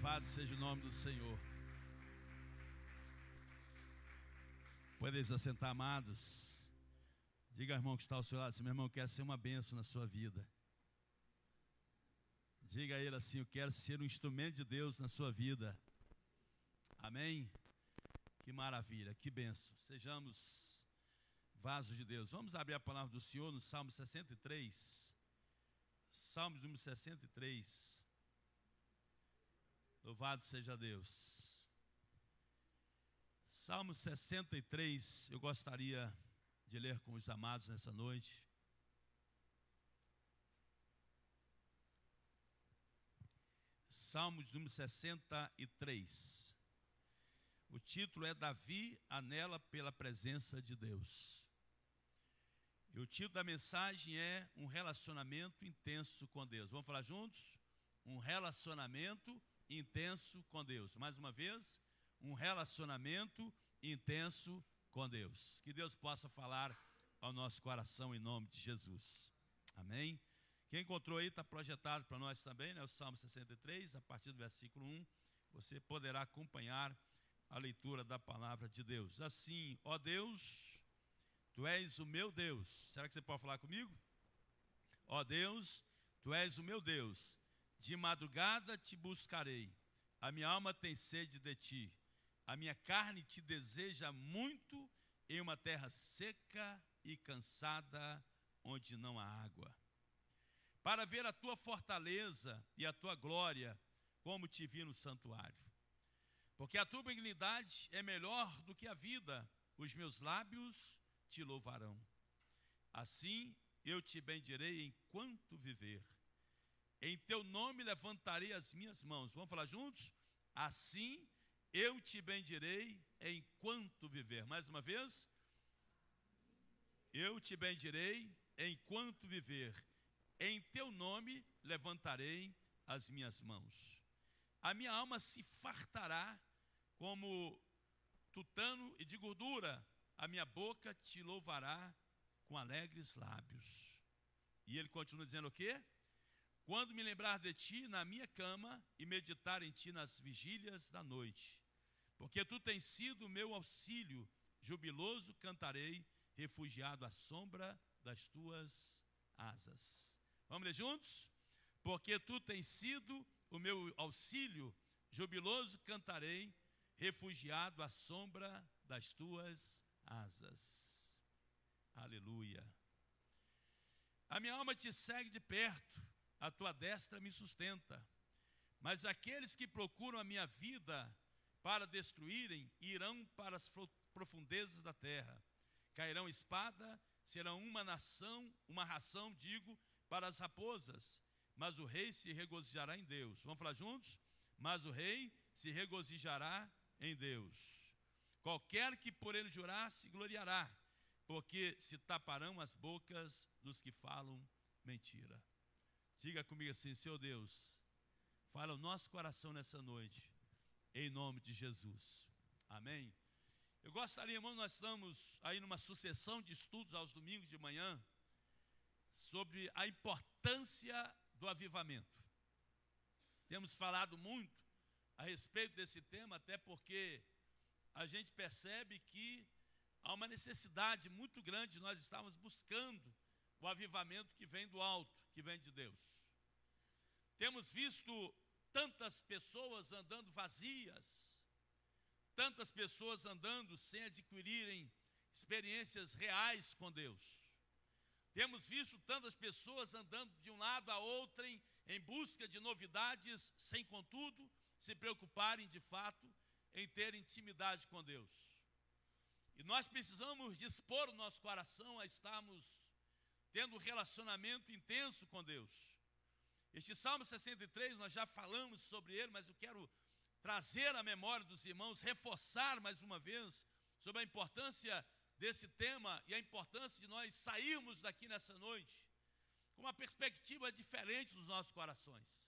Louvado seja o nome do Senhor. Podemos assentar, amados. Diga ao irmão que está ao seu lado assim: meu irmão, eu quero ser uma bênção na sua vida. Diga a ele assim: eu quero ser um instrumento de Deus na sua vida. Amém? Que maravilha, que bênção. Sejamos vasos de Deus. Vamos abrir a palavra do Senhor no Salmo 63. Salmo número 63. Louvado seja Deus. Salmo 63, eu gostaria de ler com os amados nessa noite. Salmo número 63. O título é Davi anela pela presença de Deus. E o título da mensagem é Um relacionamento intenso com Deus. Vamos falar juntos? Um relacionamento intenso com Deus. Mais uma vez, um relacionamento intenso com Deus. Que Deus possa falar ao nosso coração em nome de Jesus. Amém? Quem encontrou aí, está projetado para nós também, né? O Salmo 63, a partir do versículo 1, você poderá acompanhar a leitura da palavra de Deus. Assim, ó Deus, Tu és o meu Deus. Será que você pode falar comigo? Ó Deus, Tu és o meu Deus. De madrugada te buscarei. A minha alma tem sede de ti. A minha carne te deseja muito em uma terra seca e cansada, onde não há água. Para ver a tua fortaleza e a tua glória, como te vi no santuário. Porque a tua benignidade é melhor do que a vida. Os meus lábios te louvarão. Assim eu te bendirei enquanto viver. Em teu nome levantarei as minhas mãos. Vamos falar juntos? Assim eu te bendirei enquanto viver. Mais uma vez. Eu te bendirei enquanto viver. Em teu nome levantarei as minhas mãos. A minha alma se fartará como tutano e de gordura. A minha boca te louvará com alegres lábios. E ele continua dizendo o quê? Quando me lembrar de ti na minha cama e meditar em ti nas vigílias da noite. Porque tu tens sido o meu auxílio, jubiloso cantarei, refugiado à sombra das tuas asas. Vamos ler juntos? Porque tu tens sido o meu auxílio, jubiloso cantarei, refugiado à sombra das tuas asas. Aleluia. A minha alma te segue de perto, a tua destra me sustenta. Mas aqueles que procuram a minha vida para destruírem, irão para as profundezas da terra. Cairão espada, serão uma ração, para as raposas. Mas o rei se regozijará em Deus. Vamos falar juntos? Mas o rei se regozijará em Deus. Qualquer que por ele jurar se gloriará, porque se taparão as bocas dos que falam mentira. Diga comigo assim: Senhor Deus, fala o nosso coração nessa noite, em nome de Jesus. Amém? Eu gostaria, irmão, nós estamos aí numa sucessão de estudos aos domingos de manhã, sobre a importância do avivamento. Temos falado muito a respeito desse tema, até porque a gente percebe que há uma necessidade muito grande, nós estamos buscando o avivamento que vem do alto, que vem de Deus. Temos visto tantas pessoas andando vazias, tantas pessoas andando sem adquirirem experiências reais com Deus. Temos visto tantas pessoas andando de um lado a outro em busca de novidades, sem contudo se preocuparem de fato em ter intimidade com Deus. E nós precisamos dispor o nosso coração a estarmos tendo um relacionamento intenso com Deus. Este Salmo 63, nós já falamos sobre ele, mas eu quero trazer à memória dos irmãos, reforçar mais uma vez sobre a importância desse tema e a importância de nós sairmos daqui nessa noite com uma perspectiva diferente dos nossos corações.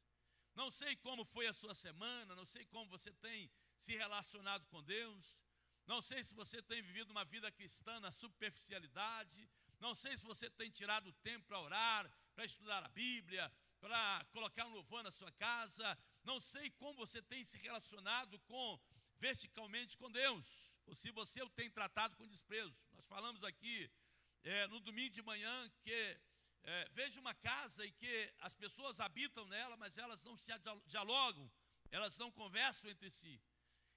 Não sei como foi a sua semana, não sei como você tem se relacionado com Deus, não sei se você tem vivido uma vida cristã na superficialidade, não sei se você tem tirado tempo para orar, para estudar a Bíblia, para colocar um louvor na sua casa, não sei como você tem se relacionado verticalmente com Deus, ou se você o tem tratado com desprezo. Nós falamos aqui no domingo de manhã que veja uma casa e que as pessoas habitam nela, mas elas não se dialogam, elas não conversam entre si.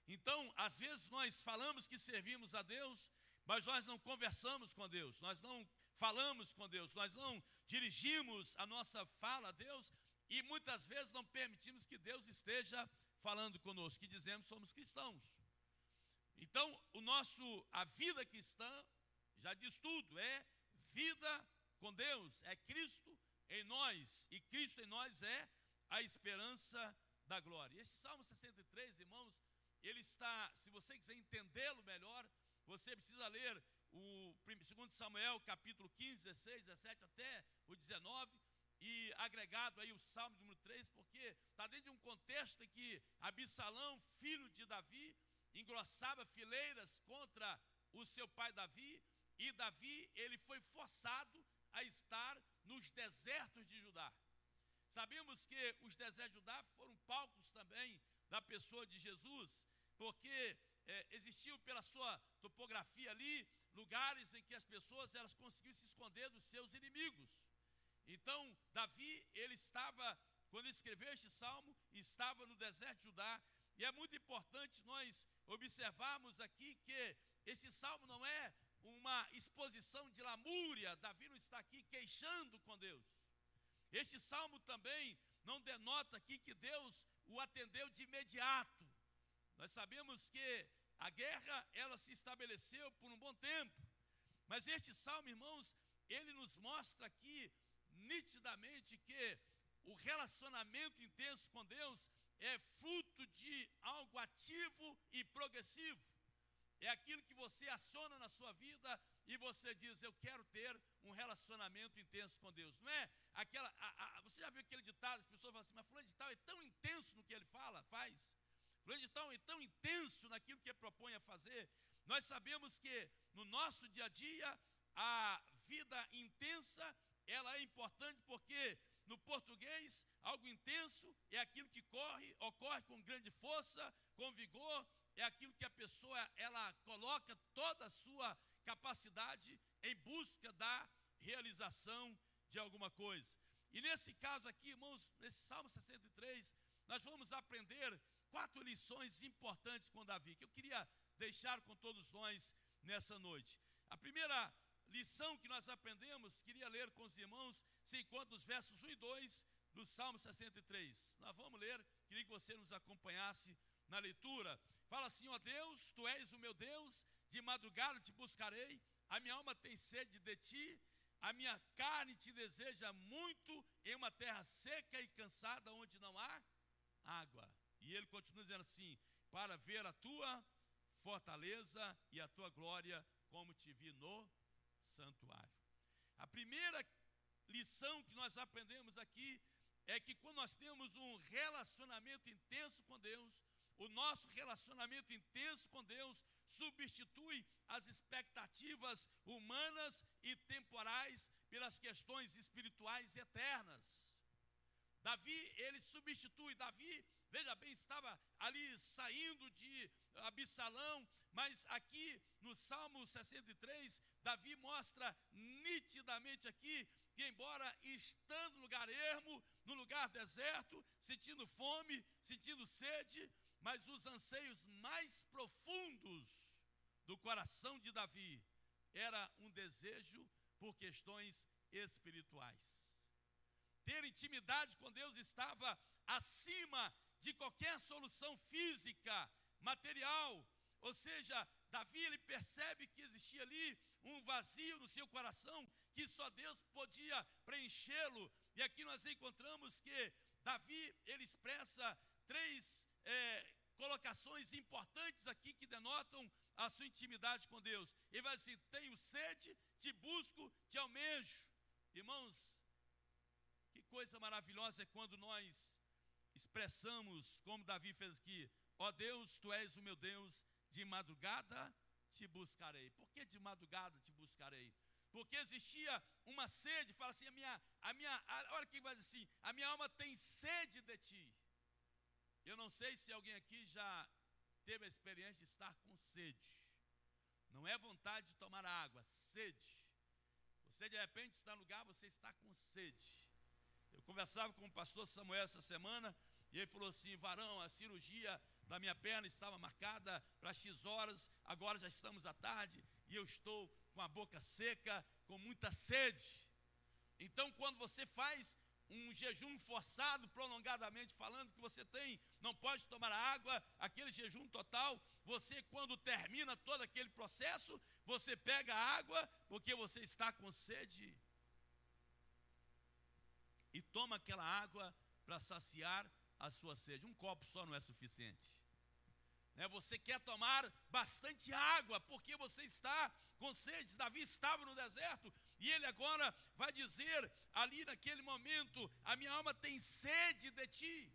Então, às vezes nós falamos que servimos a Deus, mas nós não conversamos com Deus, nós não falamos com Deus, nós não dirigimos a nossa fala a Deus e muitas vezes não permitimos que Deus esteja falando conosco, que dizemos somos cristãos. Então, a vida cristã, já diz tudo, é vida com Deus, é Cristo em nós, e Cristo em nós é a esperança da glória. E este Salmo 63, irmãos, ele está, se você quiser entendê-lo melhor, você precisa ler o 2 Samuel, capítulo 15, 16, 17 até o 19, e agregado aí o Salmo número 3, porque está dentro de um contexto em que Absalão, filho de Davi, engrossava fileiras contra o seu pai Davi, e Davi, ele foi forçado a estar nos desertos de Judá. Sabemos que os desertos de Judá foram palcos também da pessoa de Jesus, porque existiam pela sua topografia ali, lugares em que as pessoas elas conseguiam se esconder dos seus inimigos. Então, Davi, ele estava, quando ele escreveu este salmo, estava no deserto de Judá, e é muito importante nós observarmos aqui que esse salmo não é uma exposição de lamúria, Davi não está aqui queixando com Deus. Este salmo também não denota aqui que Deus o atendeu de imediato. Nós sabemos que a guerra, ela se estabeleceu por um bom tempo, mas este salmo, irmãos, ele nos mostra aqui nitidamente que o relacionamento intenso com Deus é fruto de algo ativo e progressivo. É aquilo que você aciona na sua vida e você diz, eu quero ter um relacionamento intenso com Deus. Não é aquela, você já viu aquele ditado, as pessoas falam assim, mas fulano de tal é tão intenso no que ele faz. Fulano de tal é tão intenso naquilo que ele propõe a fazer. Nós sabemos que no nosso dia a dia, a vida intensa, ela é importante porque no português, algo intenso é aquilo que ocorre com grande força, com vigor, é aquilo que a pessoa, ela coloca toda a sua capacidade em busca da realização de alguma coisa. E nesse caso aqui, irmãos, nesse Salmo 63, nós vamos aprender 4 lições importantes com Davi, que eu queria deixar com todos nós nessa noite. A primeira lição que nós aprendemos, queria ler com os irmãos, se encontra nos versos 1 e 2 do Salmo 63. Nós vamos ler, queria que você nos acompanhasse na leitura. Fala assim, ó Deus, tu és o meu Deus, de madrugada te buscarei, a minha alma tem sede de ti, a minha carne te deseja muito em uma terra seca e cansada, onde não há água. E ele continua dizendo assim, para ver a tua fortaleza e a tua glória, como te vi no santuário. A primeira lição que nós aprendemos aqui é que quando nós temos um relacionamento intenso com Deus, o nosso relacionamento intenso com Deus substitui as expectativas humanas e temporais pelas questões espirituais e eternas. Davi, ele substitui, veja bem, estava ali saindo de Absalão, mas aqui no Salmo 63, Davi mostra nitidamente aqui que embora estando no lugar ermo, no lugar deserto, sentindo fome, sentindo sede, mas os anseios mais profundos do coração de Davi era um desejo por questões espirituais. Ter intimidade com Deus estava acima de qualquer solução física, material. Ou seja, Davi, ele percebe que existia ali um vazio no seu coração, que só Deus podia preenchê-lo. E aqui nós encontramos que Davi, ele expressa 3 colocações importantes aqui que denotam a sua intimidade com Deus. Ele vai assim, tenho sede, te busco, te almejo. Irmãos, que coisa maravilhosa é quando nós expressamos, como Davi fez aqui, ó Deus, tu és o meu Deus, de madrugada te buscarei. Por que de madrugada te buscarei? Porque existia uma sede, fala assim, olha quem vai dizer assim, a minha alma tem sede de ti. não sei se alguém aqui já teve a experiência de estar com sede. Não é vontade de tomar água, sede. Você de repente está no lugar, você está com sede. Eu conversava com o pastor Samuel essa semana, e ele falou assim: varão, a cirurgia da minha perna estava marcada para X horas, agora já estamos à tarde, e eu estou com a boca seca, com muita sede. Então, quando você faz um jejum forçado, prolongadamente falando, que você não pode tomar água, aquele jejum total, você, quando termina todo aquele processo, você pega a água, porque você está com sede, e toma aquela água para saciar a sua sede. Um copo só não é suficiente. Você quer tomar bastante água, porque você está com sede. Davi estava no deserto, e ele agora vai dizer, ali naquele momento: a minha alma tem sede de ti.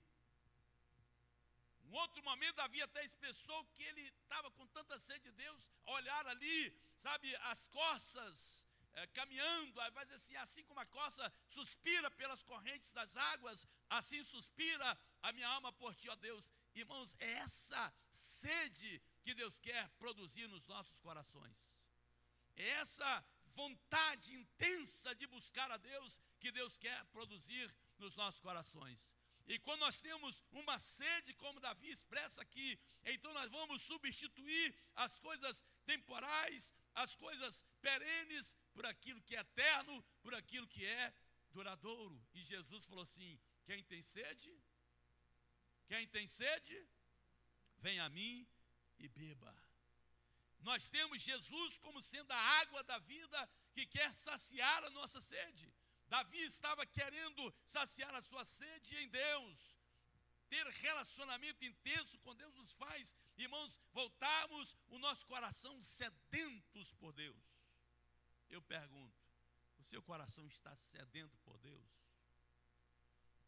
Um outro momento, Davi até expressou que ele estava com tanta sede de Deus, a olhar ali, sabe, as corças caminhando, vai dizer assim: assim como a corça suspira pelas correntes das águas, assim suspira a minha alma por ti, ó Deus. Irmãos, é essa sede que Deus quer produzir nos nossos corações. É essa vontade intensa de buscar a Deus que Deus quer produzir nos nossos corações. E quando nós temos uma sede, como Davi expressa aqui, então nós vamos substituir as coisas temporais, as coisas perenes, por aquilo que é eterno, por aquilo que é duradouro. E Jesus falou assim: quem tem sede? Quem tem sede? Vem a mim e beba. Nós temos Jesus como sendo a água da vida, que quer saciar a nossa sede. Davi estava querendo saciar a sua sede em Deus. Ter relacionamento intenso com Deus nos faz, irmãos, voltarmos o nosso coração sedentos por Deus. Eu pergunto: o seu coração está sedento por Deus?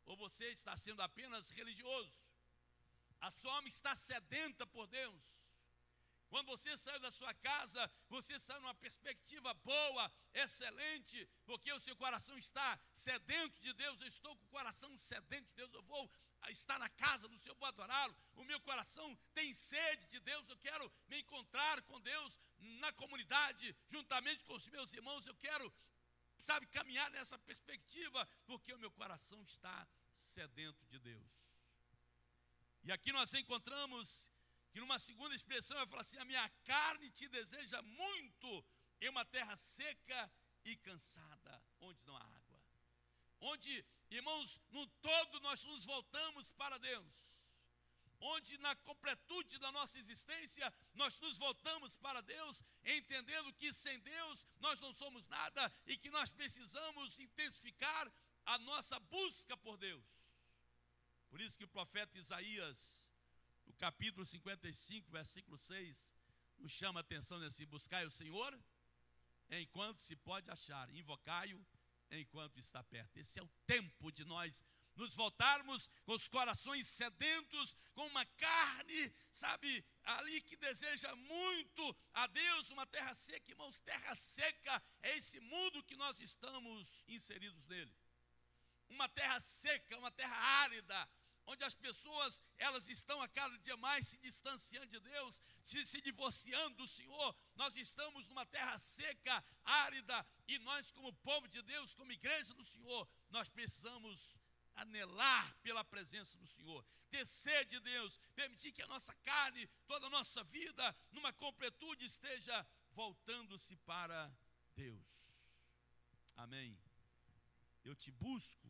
Ou você está sendo apenas religioso? A sua alma está sedenta por Deus? Quando você saiu da sua casa, você saiu numa perspectiva boa, excelente, porque o seu coração está sedento de Deus. Eu estou com o coração sedento de Deus, eu vou estar na casa do Senhor, vou adorá-lo. O meu coração tem sede de Deus, eu quero me encontrar com Deus na comunidade, juntamente com os meus irmãos. Eu quero, caminhar nessa perspectiva, porque o meu coração está sedento de Deus. E aqui nós encontramos que numa segunda expressão vai falar assim: a minha carne te deseja muito em uma terra seca e cansada, onde não há água. Onde, irmãos, no todo nós nos voltamos para Deus. Onde na completude da nossa existência nós nos voltamos para Deus, entendendo que sem Deus nós não somos nada e que nós precisamos intensificar a nossa busca por Deus. Por isso que o profeta Isaías, no capítulo 55, versículo 6, nos chama a atenção assim: buscai o Senhor enquanto se pode achar, invocai-o enquanto está perto. Esse é o tempo de nós nos voltarmos com os corações sedentos, com uma carne, ali que deseja muito a Deus. Uma terra seca, irmãos, terra seca é esse mundo que nós estamos inseridos nele. Uma terra seca, uma terra árida, onde as pessoas, elas estão a cada dia mais se distanciando de Deus, se divorciando do Senhor. Nós estamos numa terra seca, árida, e nós, como povo de Deus, como igreja do Senhor, nós precisamos anelar pela presença do Senhor, ter sede de Deus, permitir que a nossa carne, toda a nossa vida, numa completude, esteja voltando-se para Deus. Amém. Eu te busco,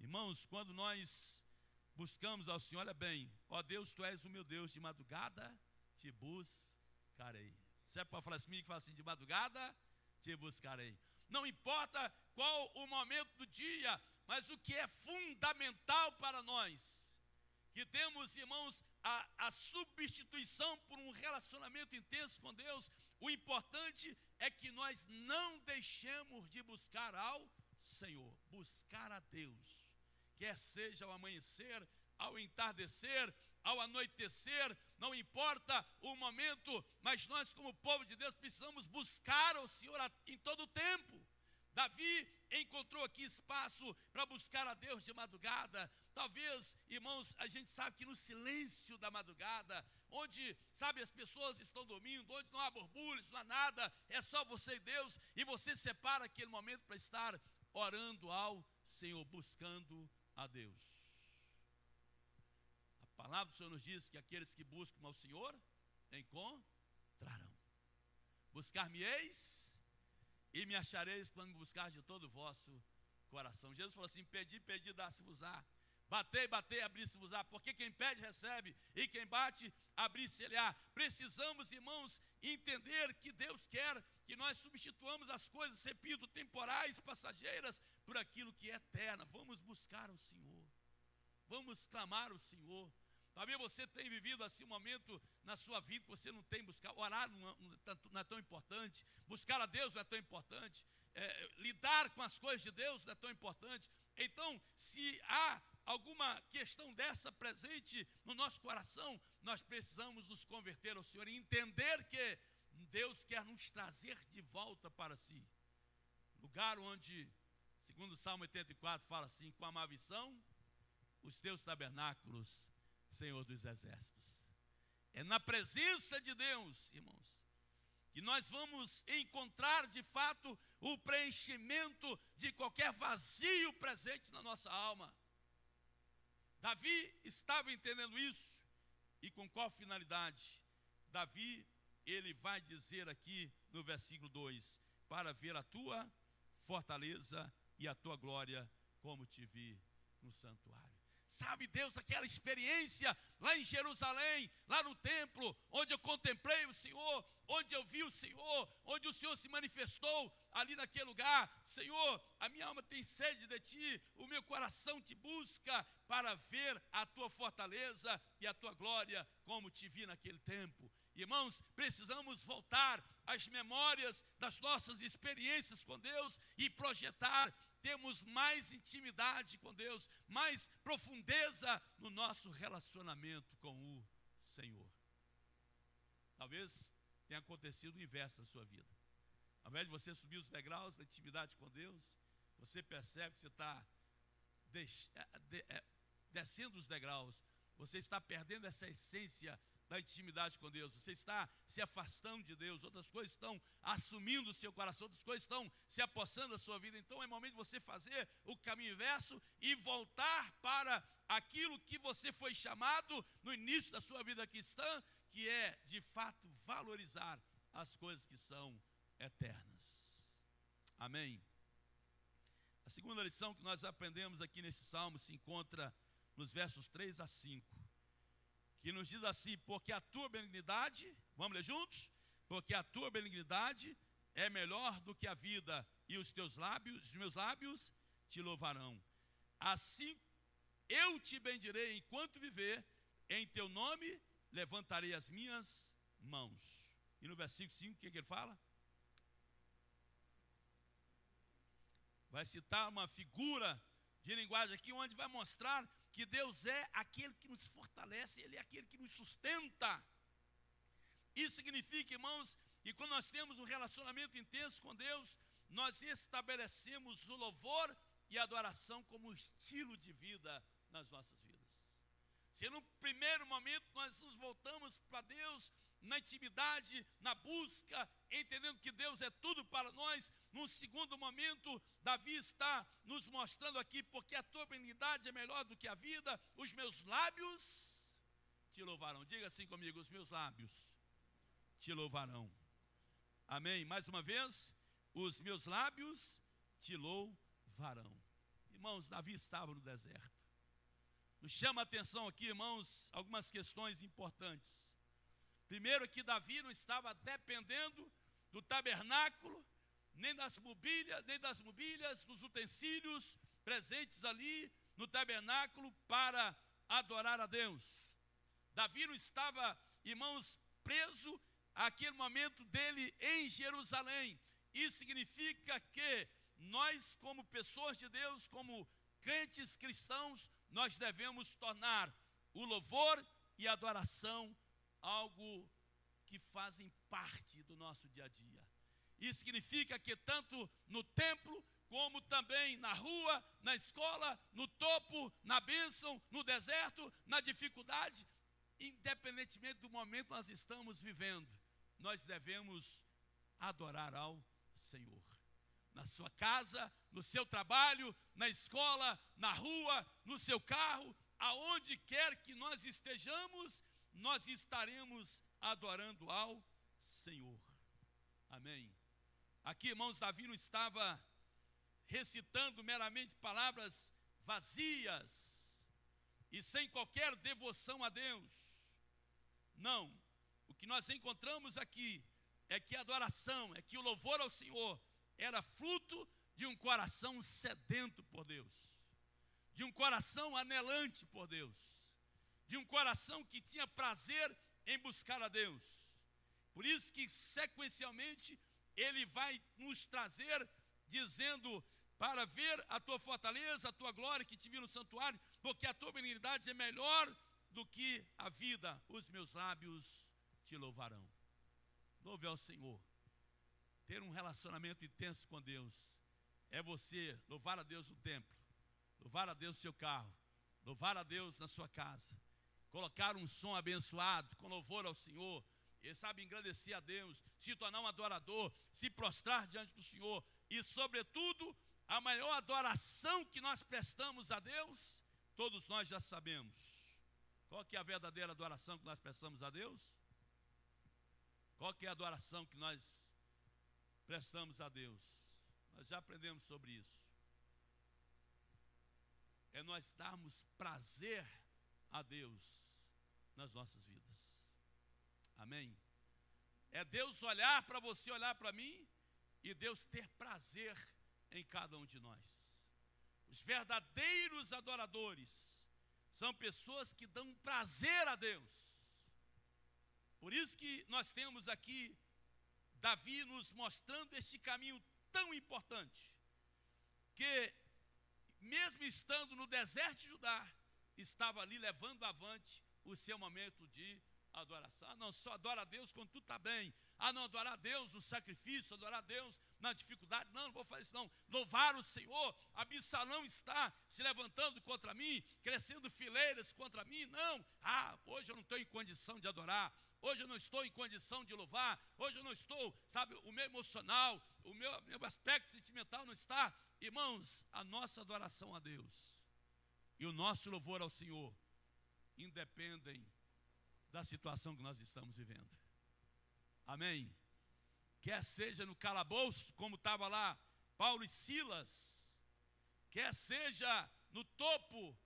irmãos, quando nós buscamos ao Senhor, olha bem: ó Deus, tu és o meu Deus, de madrugada te buscarei. Você pode falar comigo, que fala assim: de madrugada te buscarei. Não importa qual o momento do dia, mas o que é fundamental para nós, que temos, irmãos, a substituição por um relacionamento intenso com Deus, o importante é que nós não deixemos de buscar ao Senhor, buscar a Deus, quer seja ao amanhecer, ao entardecer, ao anoitecer, não importa o momento, mas nós, como povo de Deus, precisamos buscar ao Senhor em todo o tempo. Davi encontrou aqui espaço para buscar a Deus de madrugada. talvez, irmãos, a gente sabe que no silêncio da madrugada, onde, sabe, as pessoas estão dormindo, onde não há borbulhos, não há nada, é só você e Deus, e você separa aquele momento para estar orando ao Senhor, buscando a Deus. A palavra do Senhor nos diz que aqueles que buscam ao Senhor encontrarão. Buscar-me-eis e me achareis quando me buscar de todo o vosso coração. Jesus falou assim: pedi, pedi, dá-se-vos-á. Batei, batei, abri-se-vos-á. Porque quem pede, recebe, e quem bate, abri-se-lhe-á. Precisamos, irmãos, entender que Deus quer que nós substituamos as coisas, repito, temporais, passageiras, por aquilo que é eterno. Vamos buscar o Senhor, vamos clamar o Senhor. Talvez você tenha vivido assim um momento na sua vida que você não tem buscado. Orar não é tão importante, buscar a Deus não é tão importante, lidar com as coisas de Deus não é tão importante. Então, se há alguma questão dessa presente no nosso coração, nós precisamos nos converter ao Senhor e entender que Deus quer nos trazer de volta para si. Lugar onde, segundo o Salmo 84, fala assim: com a maldição, os teus tabernáculos, Senhor dos exércitos. É na presença de Deus, irmãos, que nós vamos encontrar de fato o preenchimento de qualquer vazio presente na nossa alma. Davi estava entendendo isso, e com qual finalidade? Davi, ele vai dizer aqui no versículo 2: para ver a tua fortaleza e a tua glória, como te vi no santuário. Sabe, Deus, aquela experiência lá em Jerusalém, lá no templo, onde eu contemplei o Senhor, onde eu vi o Senhor, onde o Senhor se manifestou ali naquele lugar. Senhor, a minha alma tem sede de ti, o meu coração te busca para ver a tua fortaleza e a tua glória, como te vi naquele tempo. Irmãos, precisamos voltar às memórias das nossas experiências com Deus e projetar. Temos mais intimidade com Deus, mais profundeza no nosso relacionamento com o Senhor. Talvez tenha acontecido o inverso na sua vida. Ao invés de você subir os degraus da intimidade com Deus, você percebe que você está descendo os degraus, você está perdendo essa essência da intimidade com Deus, você está se afastando de Deus, outras coisas estão assumindo o seu coração, outras coisas estão se apossando da sua vida. Então é momento de você fazer o caminho inverso e voltar para aquilo que você foi chamado no início da sua vida cristã, que é de fato valorizar as coisas que são eternas. Amém? A segunda lição que nós aprendemos aqui nesse salmo se encontra nos versos 3 a 5. Que nos diz assim: porque a tua benignidade, vamos ler juntos? Porque a tua benignidade é melhor do que a vida, e os meus lábios te louvarão. Assim eu te bendirei enquanto viver, em teu nome levantarei as minhas mãos. E no versículo 5, o que ele fala? Vai citar uma figura de linguagem aqui, onde vai mostrar que Deus é aquele que nos fortalece, Ele é aquele que nos sustenta. Isso significa, irmãos, que quando nós temos um relacionamento intenso com Deus, nós estabelecemos o louvor e a adoração como estilo de vida nas nossas vidas. Se no primeiro momento nós nos voltamos para Deus, na intimidade, na busca, entendendo que Deus é tudo para nós, num segundo momento, Davi está nos mostrando aqui: porque a tua benignidade é melhor do que a vida, os meus lábios te louvarão. Diga assim comigo: os meus lábios te louvarão. Amém? Mais uma vez, os meus lábios te louvarão. Irmãos, Davi estava no deserto. Nos chama a atenção aqui, irmãos, algumas questões importantes. Primeiro, que Davi não estava dependendo do tabernáculo, nem das mobílias, dos utensílios presentes ali no tabernáculo para adorar a Deus. Davi não estava, irmãos, preso àquele momento dele em Jerusalém. Isso significa que nós, como pessoas de Deus, como crentes cristãos, nós devemos tornar o louvor e a adoração algo que fazem parte do nosso dia a dia. Isso significa que tanto no templo como também na rua, na escola, no topo, na bênção, no deserto, na dificuldade, independentemente do momento que nós estamos vivendo, nós devemos adorar ao Senhor. Na sua casa, no seu trabalho, na escola, na rua, no seu carro, aonde quer que nós estejamos, nós estaremos adorando ao Senhor. Amém. Aqui, irmãos, Davi não estava recitando meramente palavras vazias e sem qualquer devoção a Deus. Não, o que nós encontramos aqui é que a adoração, é que o louvor ao Senhor era fruto de um coração sedento por Deus, de um coração anelante por Deus, de um coração que tinha prazer em buscar a Deus. Por isso que sequencialmente ele vai nos trazer dizendo: para ver a tua fortaleza, a tua glória que te vi no santuário, porque a tua benignidade é melhor do que a vida, os meus lábios te louvarão. Louve ao Senhor. Ter um relacionamento intenso com Deus é você louvar a Deus no templo, louvar a Deus no seu carro, louvar a Deus na sua casa, colocar um som abençoado com louvor ao Senhor, e sabe, engrandecer a Deus, se tornar um adorador, se prostrar diante do Senhor, e sobretudo, a maior adoração que nós prestamos a Deus, todos nós já sabemos. Qual que é a verdadeira adoração que nós prestamos a Deus? Qual que é a adoração que nós prestamos a Deus? Nós já aprendemos sobre isso. É nós darmos prazer a Deus nas nossas vidas. Amém? É Deus olhar para você, olhar para mim, e Deus ter prazer em cada um de nós. Os verdadeiros adoradores são pessoas que dão prazer a Deus. Por isso que nós temos aqui Davi nos mostrando este caminho tão importante, que mesmo estando no deserto de Judá, estava ali levando avante o seu momento de adoração. Não só adora a Deus quando tudo está bem. Não adorar a Deus no sacrifício, adorar a Deus na dificuldade. Não vou fazer isso não. Louvar o Senhor. Absalão está se levantando contra mim, crescendo fileiras contra mim. Não. Hoje eu não estou em condição de adorar. Hoje eu não estou em condição de louvar. Hoje eu não estou, sabe, o meu emocional, o meu aspecto sentimental não está. Irmãos, a nossa adoração a Deus e o nosso louvor ao Senhor independem da situação que nós estamos vivendo. Amém? Quer seja no calabouço, como estava lá Paulo e Silas, quer seja no topo,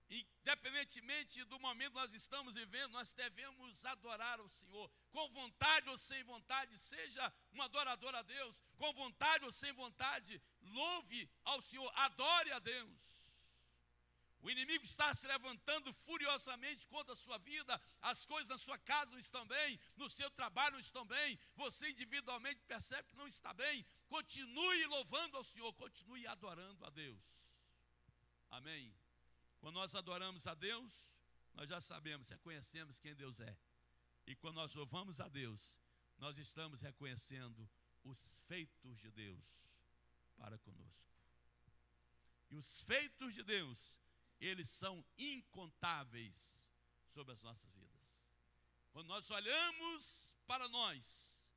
independentemente do momento que nós estamos vivendo, nós devemos adorar ao Senhor, com vontade ou sem vontade. Seja um adorador a Deus, com vontade ou sem vontade, louve ao Senhor, adore a Deus. O inimigo está se levantando furiosamente contra a sua vida, as coisas na sua casa não estão bem, no seu trabalho não estão bem, você individualmente percebe que não está bem. Continue louvando ao Senhor, continue adorando a Deus. Amém? Quando nós adoramos a Deus, nós já sabemos, reconhecemos quem Deus é. E quando nós louvamos a Deus, nós estamos reconhecendo os feitos de Deus para conosco. E os feitos de Deus, eles são incontáveis sobre as nossas vidas. Quando nós olhamos para nós,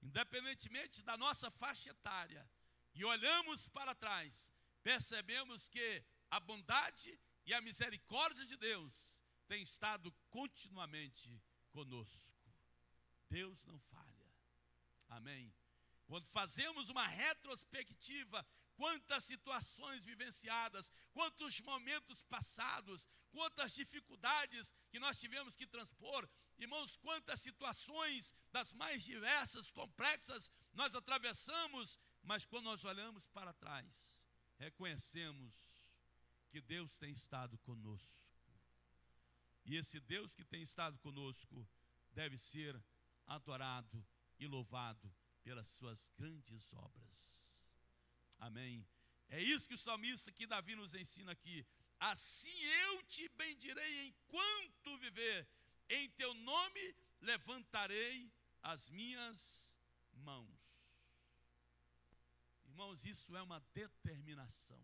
independentemente da nossa faixa etária, e olhamos para trás, percebemos que a bondade e a misericórdia de Deus tem estado continuamente conosco. Deus não falha. Amém? Quando fazemos uma retrospectiva, quantas situações vivenciadas, quantos momentos passados, quantas dificuldades que nós tivemos que transpor, irmãos, quantas situações das mais diversas, complexas nós atravessamos, mas quando nós olhamos para trás, reconhecemos que Deus tem estado conosco. E esse Deus que tem estado conosco deve ser adorado e louvado pelas suas grandes obras. Amém? É isso que o salmista aqui, Davi, nos ensina aqui. Assim eu te bendirei enquanto viver, em teu nome levantarei as minhas mãos. Irmãos, isso é uma determinação.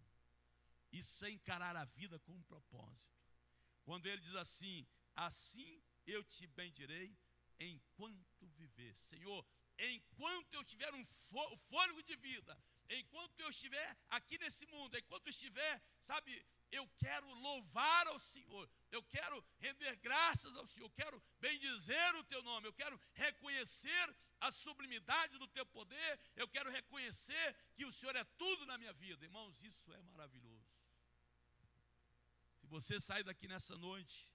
Isso é encarar a vida com um propósito. Quando ele diz assim: assim eu te bendirei enquanto viver. Senhor, enquanto eu tiver o fôlego de vida, enquanto eu estiver aqui nesse mundo, enquanto eu estiver, sabe, eu quero louvar ao Senhor, eu quero render graças ao Senhor, eu quero bendizer o teu nome, eu quero reconhecer a sublimidade do teu poder, eu quero reconhecer que o Senhor é tudo na minha vida. Irmãos, isso é maravilhoso. Se você sair daqui nessa noite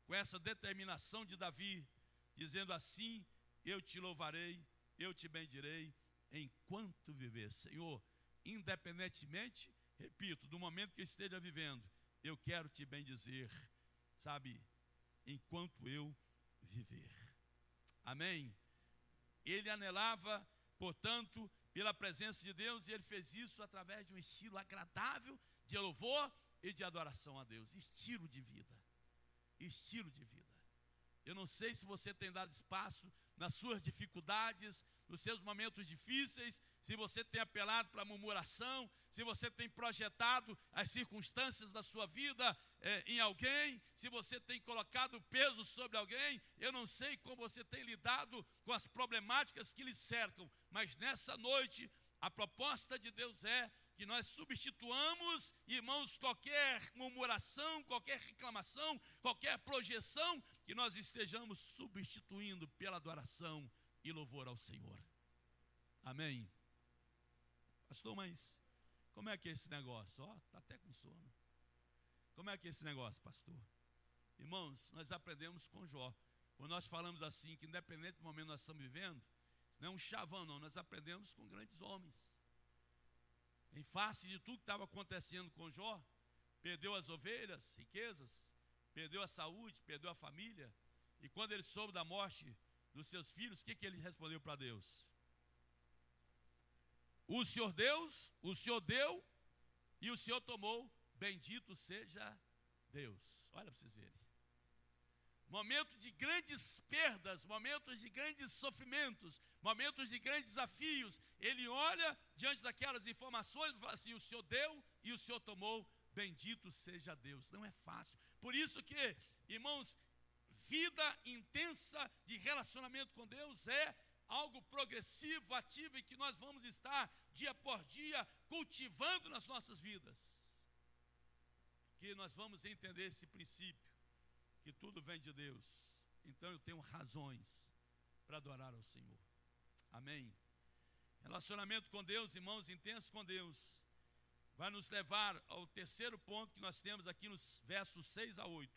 com essa determinação de Davi, dizendo assim: eu te louvarei, eu te bendirei enquanto viver. Senhor, independentemente, repito, do momento que eu esteja vivendo, eu quero te bendizer, sabe, enquanto eu viver. Amém? Ele anelava, portanto, pela presença de Deus, e ele fez isso através de um estilo agradável de louvor e de adoração a Deus. Estilo de vida. Estilo de vida. Eu não sei se você tem dado espaço nas suas dificuldades, nos seus momentos difíceis, se você tem apelado para a murmuração, se você tem projetado as circunstâncias da sua vida em alguém, se você tem colocado peso sobre alguém. Eu não sei como você tem lidado com as problemáticas que lhe cercam, mas nessa noite a proposta de Deus é que nós substituamos, irmãos, qualquer murmuração, qualquer reclamação, qualquer projeção, que nós estejamos substituindo pela adoração e louvor ao Senhor. Amém? Pastor, mas como é que é esse negócio? Ó, está até com sono. Como é que é esse negócio, pastor? Irmãos, nós aprendemos com Jó. Quando nós falamos assim, que independente do momento que nós estamos vivendo, não é um chavão não, nós aprendemos com grandes homens. Em face de tudo que estava acontecendo com Jó, perdeu as ovelhas, riquezas, perdeu a saúde, perdeu a família. E quando ele soube da morte dos seus filhos, o que ele respondeu para Deus? O Senhor Deus, o Senhor deu e o Senhor tomou, bendito seja Deus. Olha para vocês verem. Momentos de grandes perdas, momentos de grandes sofrimentos, momentos de grandes desafios. Ele olha diante daquelas informações e fala assim: o Senhor deu e o Senhor tomou, bendito seja Deus. Não é fácil. Por isso que, irmãos, vida intensa de relacionamento com Deus é algo progressivo, ativo, e que nós vamos estar dia por dia cultivando nas nossas vidas. Que nós vamos entender esse princípio, que tudo vem de Deus. Então eu tenho razões para adorar ao Senhor. Amém? Relacionamento com Deus, irmãos, intenso com Deus, vai nos levar ao terceiro ponto que nós temos aqui nos versos 6 a 8.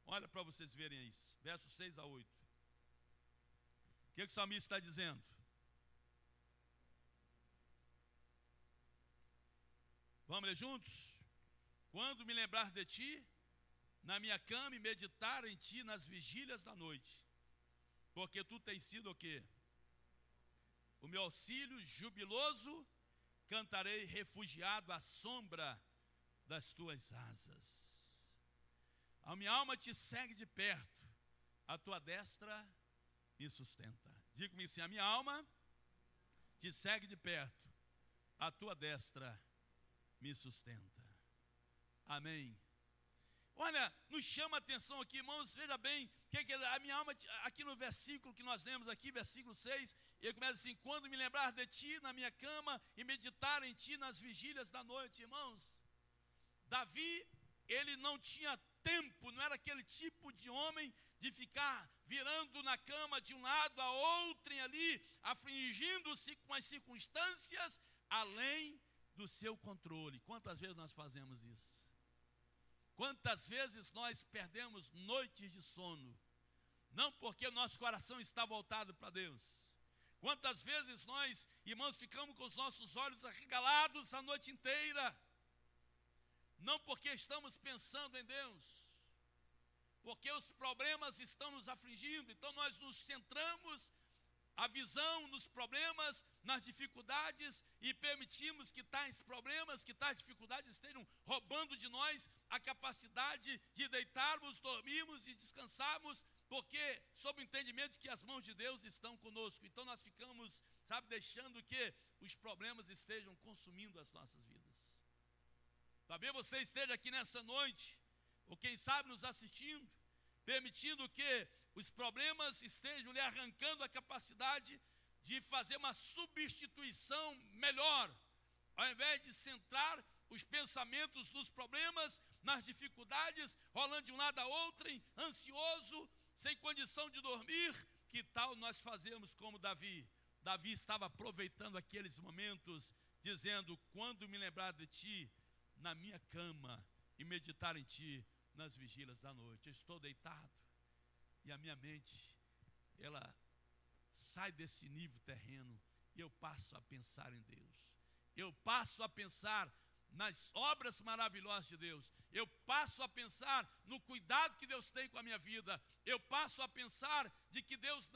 Olha para vocês verem isso, versos 6 a 8. O que o salmista está dizendo? Vamos ler juntos? Quando me lembrar de ti, na minha cama, e meditar em ti nas vigílias da noite, porque tu tens sido o quê? O meu auxílio jubiloso, cantarei refugiado à sombra das tuas asas. A minha alma te segue de perto, a tua destra me sustenta. Diga-me assim: a minha alma te segue de perto, a tua destra me sustenta. Amém. Olha, nos chama a atenção aqui, irmãos, veja bem, que a minha alma, aqui no versículo que nós lemos aqui, versículo 6, ele começa assim: quando me lembrar de ti na minha cama e meditar em ti nas vigílias da noite. Irmãos, Davi, ele não tinha tempo, não era aquele tipo de homem de ficar virando na cama de um lado a outro ali, afligindo-se com as circunstâncias, além do seu controle. Quantas vezes nós fazemos isso? Quantas vezes nós perdemos noites de sono, não porque o nosso coração está voltado para Deus. Quantas vezes nós, irmãos, ficamos com os nossos olhos arregalados a noite inteira, não porque estamos pensando em Deus, porque os problemas estão nos afligindo. Então nós nos centramos a visão nos problemas, nas dificuldades, e permitimos que tais problemas, que tais dificuldades estejam roubando de nós a capacidade de deitarmos, dormirmos e descansarmos, porque sob o entendimento que as mãos de Deus estão conosco. Então nós ficamos, deixando que os problemas estejam consumindo as nossas vidas. Talvez você esteja aqui nessa noite, ou quem sabe nos assistindo, permitindo que os problemas estejam lhe arrancando a capacidade de fazer uma substituição melhor, ao invés de centrar os pensamentos nos problemas, nas dificuldades, rolando de um lado a outro, ansioso, sem condição de dormir. Que tal nós fazermos como Davi? Davi estava aproveitando aqueles momentos, dizendo: quando me lembrar de ti na minha cama e meditar em ti nas vigílias da noite, eu estou deitado e a minha mente, ela sai desse nível terreno e eu passo a pensar em Deus. Eu passo a pensar nas obras maravilhosas de Deus. Eu passo a pensar no cuidado que Deus tem com a minha vida. Eu passo a pensar de que Deus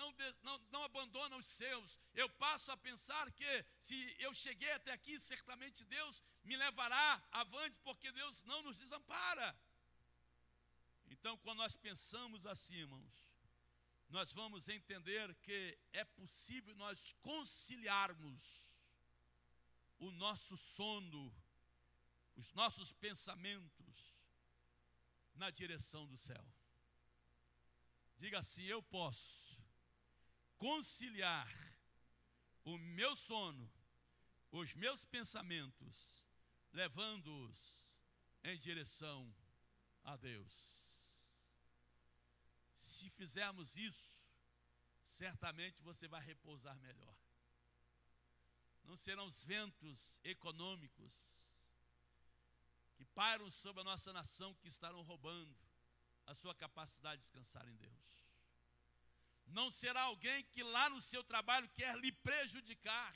não abandona os seus. Eu passo a pensar que se eu cheguei até aqui, certamente Deus me levará avante, porque Deus não nos desampara. Então, quando nós pensamos assim, irmãos, nós vamos entender que é possível nós conciliarmos o nosso sono, os nossos pensamentos na direção do céu. Diga assim: eu posso conciliar o meu sono, os meus pensamentos, levando-os em direção a Deus. Se fizermos isso, certamente você vai repousar melhor. Não serão os ventos econômicos que pairam sobre a nossa nação que estarão roubando a sua capacidade de descansar em Deus. Não será alguém que lá no seu trabalho quer lhe prejudicar,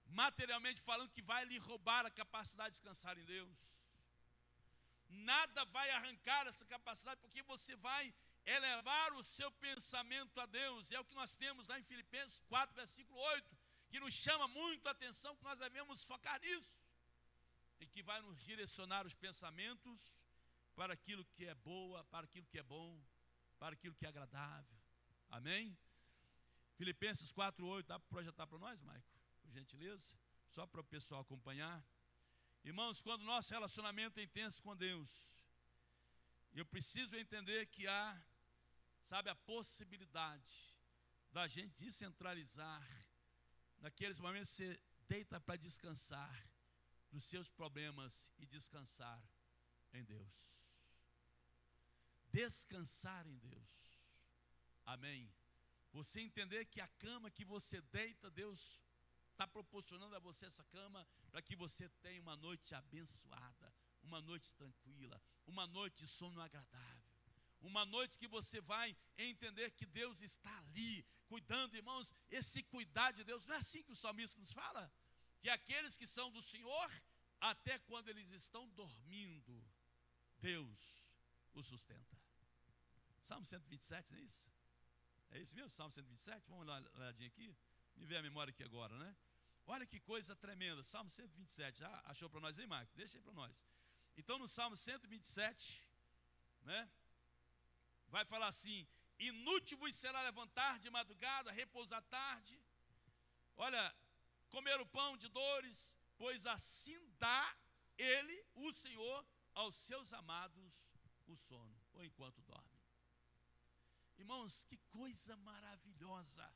materialmente falando, que vai lhe roubar a capacidade de descansar em Deus. Nada vai arrancar essa capacidade, porque você vai elevar o seu pensamento a Deus. É o que nós temos lá em Filipenses 4, versículo 8, que nos chama muito a atenção, que nós devemos focar nisso, e que vai nos direcionar os pensamentos para aquilo que é boa, para aquilo que é bom, para aquilo que é agradável. Amém? Filipenses 4, 8, dá para projetar para nós, Maico? Por gentileza, só para o pessoal acompanhar. Irmãos, quando o nosso relacionamento é intenso com Deus, eu preciso entender que há, a possibilidade da gente descentralizar, naqueles momentos que você deita para descansar dos seus problemas e descansar em Deus. Descansar em Deus. Amém? Você entender que a cama que você deita, Deus está proporcionando a você essa cama para que você tenha uma noite abençoada, uma noite tranquila, uma noite de sono agradável, uma noite que você vai entender que Deus está ali, cuidando. Irmãos, esse cuidar de Deus, não é assim que o salmista nos fala? Que aqueles que são do Senhor, até quando eles estão dormindo, Deus os sustenta. Salmo 127, não é isso? É isso mesmo, Salmo 127? Vamos dar uma olhadinha aqui? Me vê a memória aqui agora, né? Olha que coisa tremenda, Salmo 127, já achou para nós aí, Marcos? Deixa aí para nós. Então no Salmo 127, né? Vai falar assim: inútil vos será levantar de madrugada, repousar tarde. Olha, comer o pão de dores, pois assim dá Ele, o Senhor, aos seus amados o sono, ou enquanto dormem. Irmãos, que coisa maravilhosa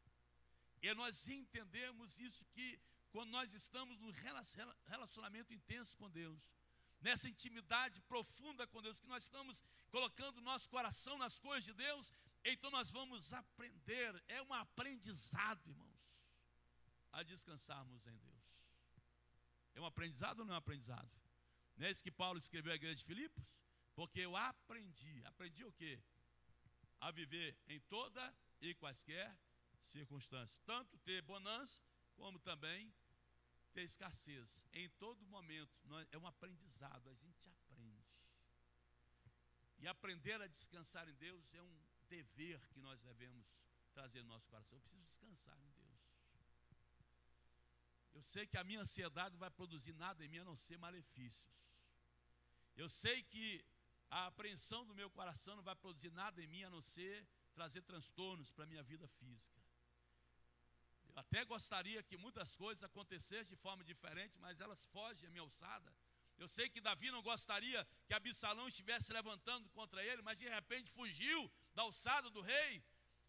é nós entendemos isso, que quando nós estamos num relacionamento intenso com Deus, nessa intimidade profunda com Deus, que nós estamos colocando o nosso coração nas coisas de Deus, então nós vamos aprender, é um aprendizado, irmãos, a descansarmos em Deus. É um aprendizado ou não é um aprendizado? Não é isso que Paulo escreveu à igreja de Filipos? Porque eu aprendi o quê? A viver em toda e quaisquer circunstâncias, tanto ter bonança, como também ter escassez. Em todo momento, é um aprendizado, a gente aprende. E aprender a descansar em Deus é um dever que nós devemos trazer no nosso coração? Eu preciso descansar em Deus. Eu sei que a minha ansiedade não vai produzir nada em mim a não ser malefícios. Eu sei que a apreensão do meu coração não vai produzir nada em mim a não ser trazer transtornos para a minha vida física. Eu até gostaria que muitas coisas acontecessem de forma diferente, mas elas fogem à minha alçada. Eu sei que Davi não gostaria que Absalão estivesse levantando contra ele, mas de repente fugiu da alçada do rei.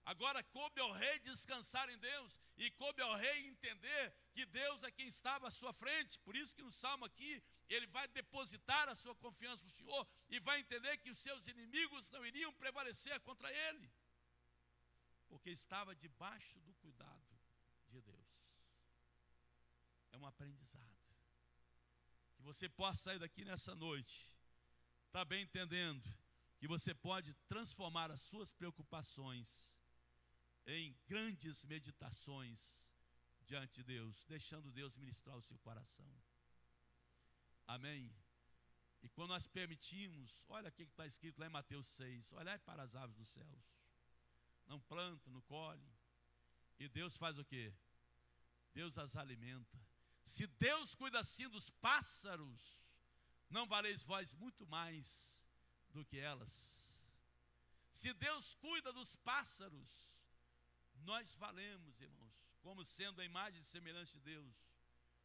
Agora coube ao rei descansar em Deus, e coube ao rei entender que Deus é quem estava à sua frente. Por isso que no salmo aqui, ele vai depositar a sua confiança no Senhor, e vai entender que os seus inimigos não iriam prevalecer contra ele, porque estava debaixo do cuidado de Deus. É um aprendizado. Que você possa sair daqui nessa noite, tá bem entendendo que você pode transformar as suas preocupações em grandes meditações diante de Deus, deixando Deus ministrar o seu coração. Amém? E quando nós permitimos, olha o que está escrito lá em Mateus 6, olhai para as aves dos céus, não plantam, não colhem, e Deus faz o quê? Deus as alimenta. Se Deus cuida assim dos pássaros, não valeis vós muito mais do que elas? Se Deus cuida dos pássaros, nós valemos, irmãos, como sendo a imagem e semelhança de Deus,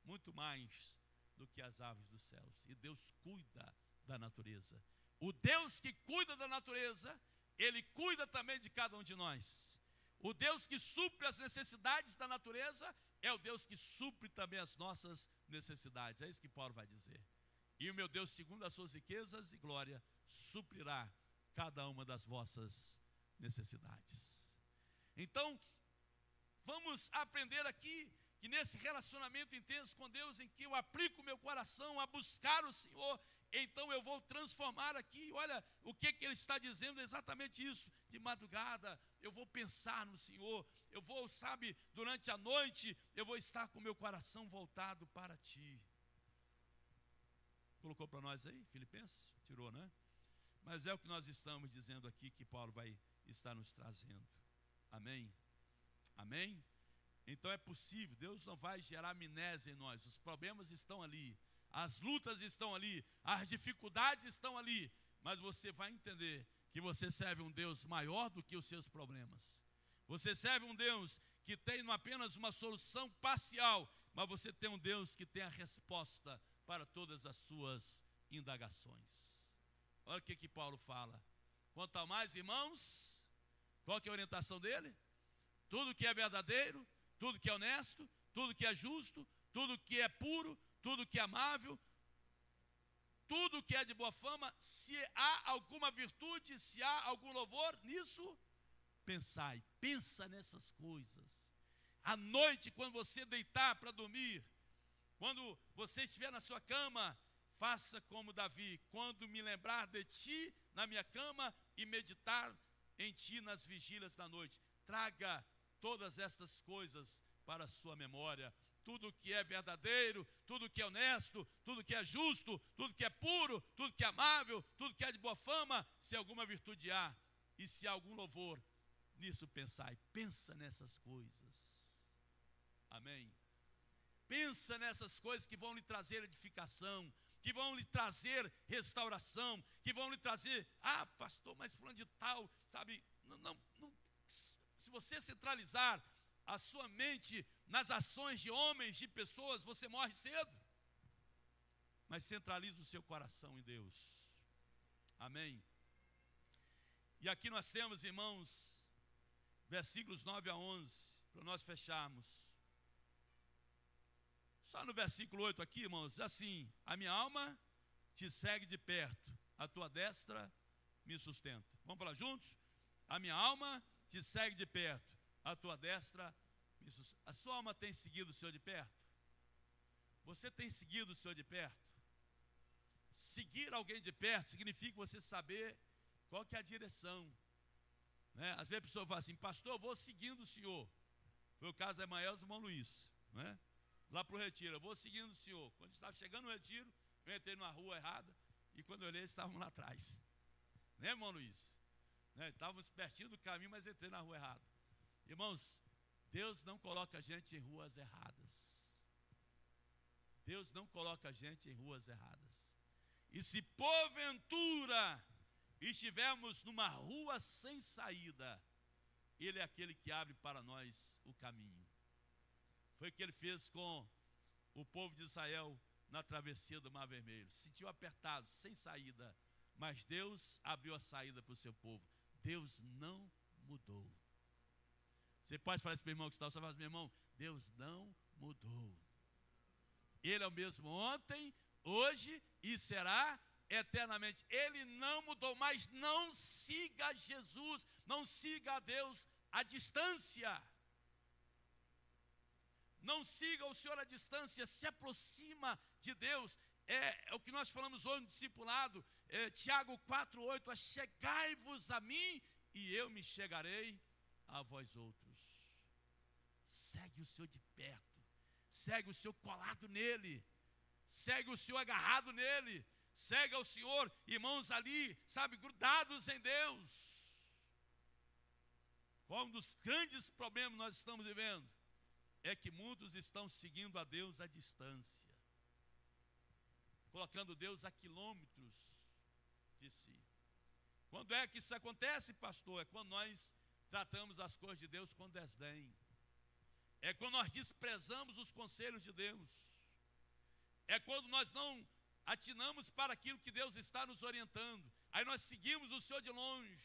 muito mais do que as aves dos céus. E Deus cuida da natureza. O Deus que cuida da natureza, Ele cuida também de cada um de nós. O Deus que supre as necessidades da natureza é o Deus que supre também as nossas necessidades. É isso que Paulo vai dizer. E o meu Deus, segundo as suas riquezas e glória, suprirá cada uma das vossas necessidades. Então, vamos aprender aqui que nesse relacionamento intenso com Deus, em que eu aplico o meu coração a buscar o Senhor, então eu vou transformar aqui. Olha o que ele está dizendo, exatamente isso. De madrugada eu vou pensar no Senhor, eu vou, sabe, durante a noite eu vou estar com o meu coração voltado para Ti. Colocou para nós aí, Filipenses? Tirou, né? Mas é o que nós estamos dizendo aqui, que Paulo vai estar nos trazendo. Amém? Amém? Então é possível, Deus não vai gerar amnésia em nós. Os problemas estão ali, as lutas estão ali, as dificuldades estão ali, mas você vai entender que você serve um Deus maior do que os seus problemas. Você serve um Deus que tem não apenas uma solução parcial, mas você tem um Deus que tem a resposta para todas as suas indagações. Olha o que Paulo fala. Quanto ao mais, irmãos, qual que é a orientação dele? Tudo que é verdadeiro, tudo que é honesto, tudo que é justo, tudo que é puro, tudo que é amável, tudo que é de boa fama, se há alguma virtude, se há algum louvor, nisso pensai. Pensa nessas coisas. À noite, quando você deitar para dormir, quando você estiver na sua cama, faça como Davi: quando me lembrar de Ti na minha cama e meditar em Ti nas vigílias da noite. Traga todas estas coisas para a sua memória. Tudo que é verdadeiro, tudo que é honesto, tudo que é justo, tudo que é puro, tudo que é amável, tudo que é de boa fama, se alguma virtude há e se há algum louvor, nisso pensai. Pensa nessas coisas. Amém? Pensa nessas coisas que vão lhe trazer edificação, que vão lhe trazer restauração, que vão lhe trazer, pastor, mas fulano de tal, sabe, não, se você centralizar a sua mente nas ações de homens, de pessoas, você morre cedo. Mas centralize o seu coração em Deus. Amém? E aqui nós temos, irmãos, versículos 9 a 11, para nós fecharmos. Só no versículo 8 aqui, irmãos, assim: a minha alma te segue de perto, a tua destra me sustenta. Vamos falar juntos? A minha alma te segue de perto, a tua destra me sustenta. A sua alma tem seguido o Senhor de perto? Você tem seguido o Senhor de perto? Seguir alguém de perto significa você saber qual que é a direção, né? Às vezes a pessoa fala assim: pastor, eu vou seguindo o Senhor. Foi o caso da Emael e do irmão Luiz, né? Lá para o retiro, eu vou seguindo o Senhor. Quando estava chegando no retiro, eu entrei numa rua errada, e quando eu olhei, eles estavam lá atrás, né, irmão Luiz? Né? Estávamos pertinho do caminho, mas entrei na rua errada. Irmãos, Deus não coloca a gente em ruas erradas. Deus não coloca a gente em ruas erradas. E se porventura estivermos numa rua sem saída, Ele é aquele que abre para nós o caminho. Foi o que Ele fez com o povo de Israel na travessia do Mar Vermelho. Se sentiu apertado, sem saída, mas Deus abriu a saída para o seu povo. Deus não mudou. Você pode falar isso para o irmão que está, você fala, meu irmão, Deus não mudou. Ele é o mesmo ontem, hoje e será eternamente. Ele não mudou, mas não siga Jesus, não siga a Deus à distância. Não siga o Senhor à distância, se aproxima de Deus. É o que nós falamos hoje no discipulado, Tiago 4,8, achegai-vos a mim e eu me chegarei a vós outros. Segue o Senhor de perto, segue o Senhor colado nele, segue o Senhor agarrado nele, segue ao Senhor, irmãos, ali, sabe, grudados em Deus. Qual um dos grandes problemas que nós estamos vivendo? É que muitos estão seguindo a Deus à distância, colocando Deus a quilômetros de si. Quando é que isso acontece, pastor? É quando nós tratamos as coisas de Deus com desdém. É quando nós desprezamos os conselhos de Deus. É quando nós não atinamos para aquilo que Deus está nos orientando. Aí nós seguimos o Senhor de longe.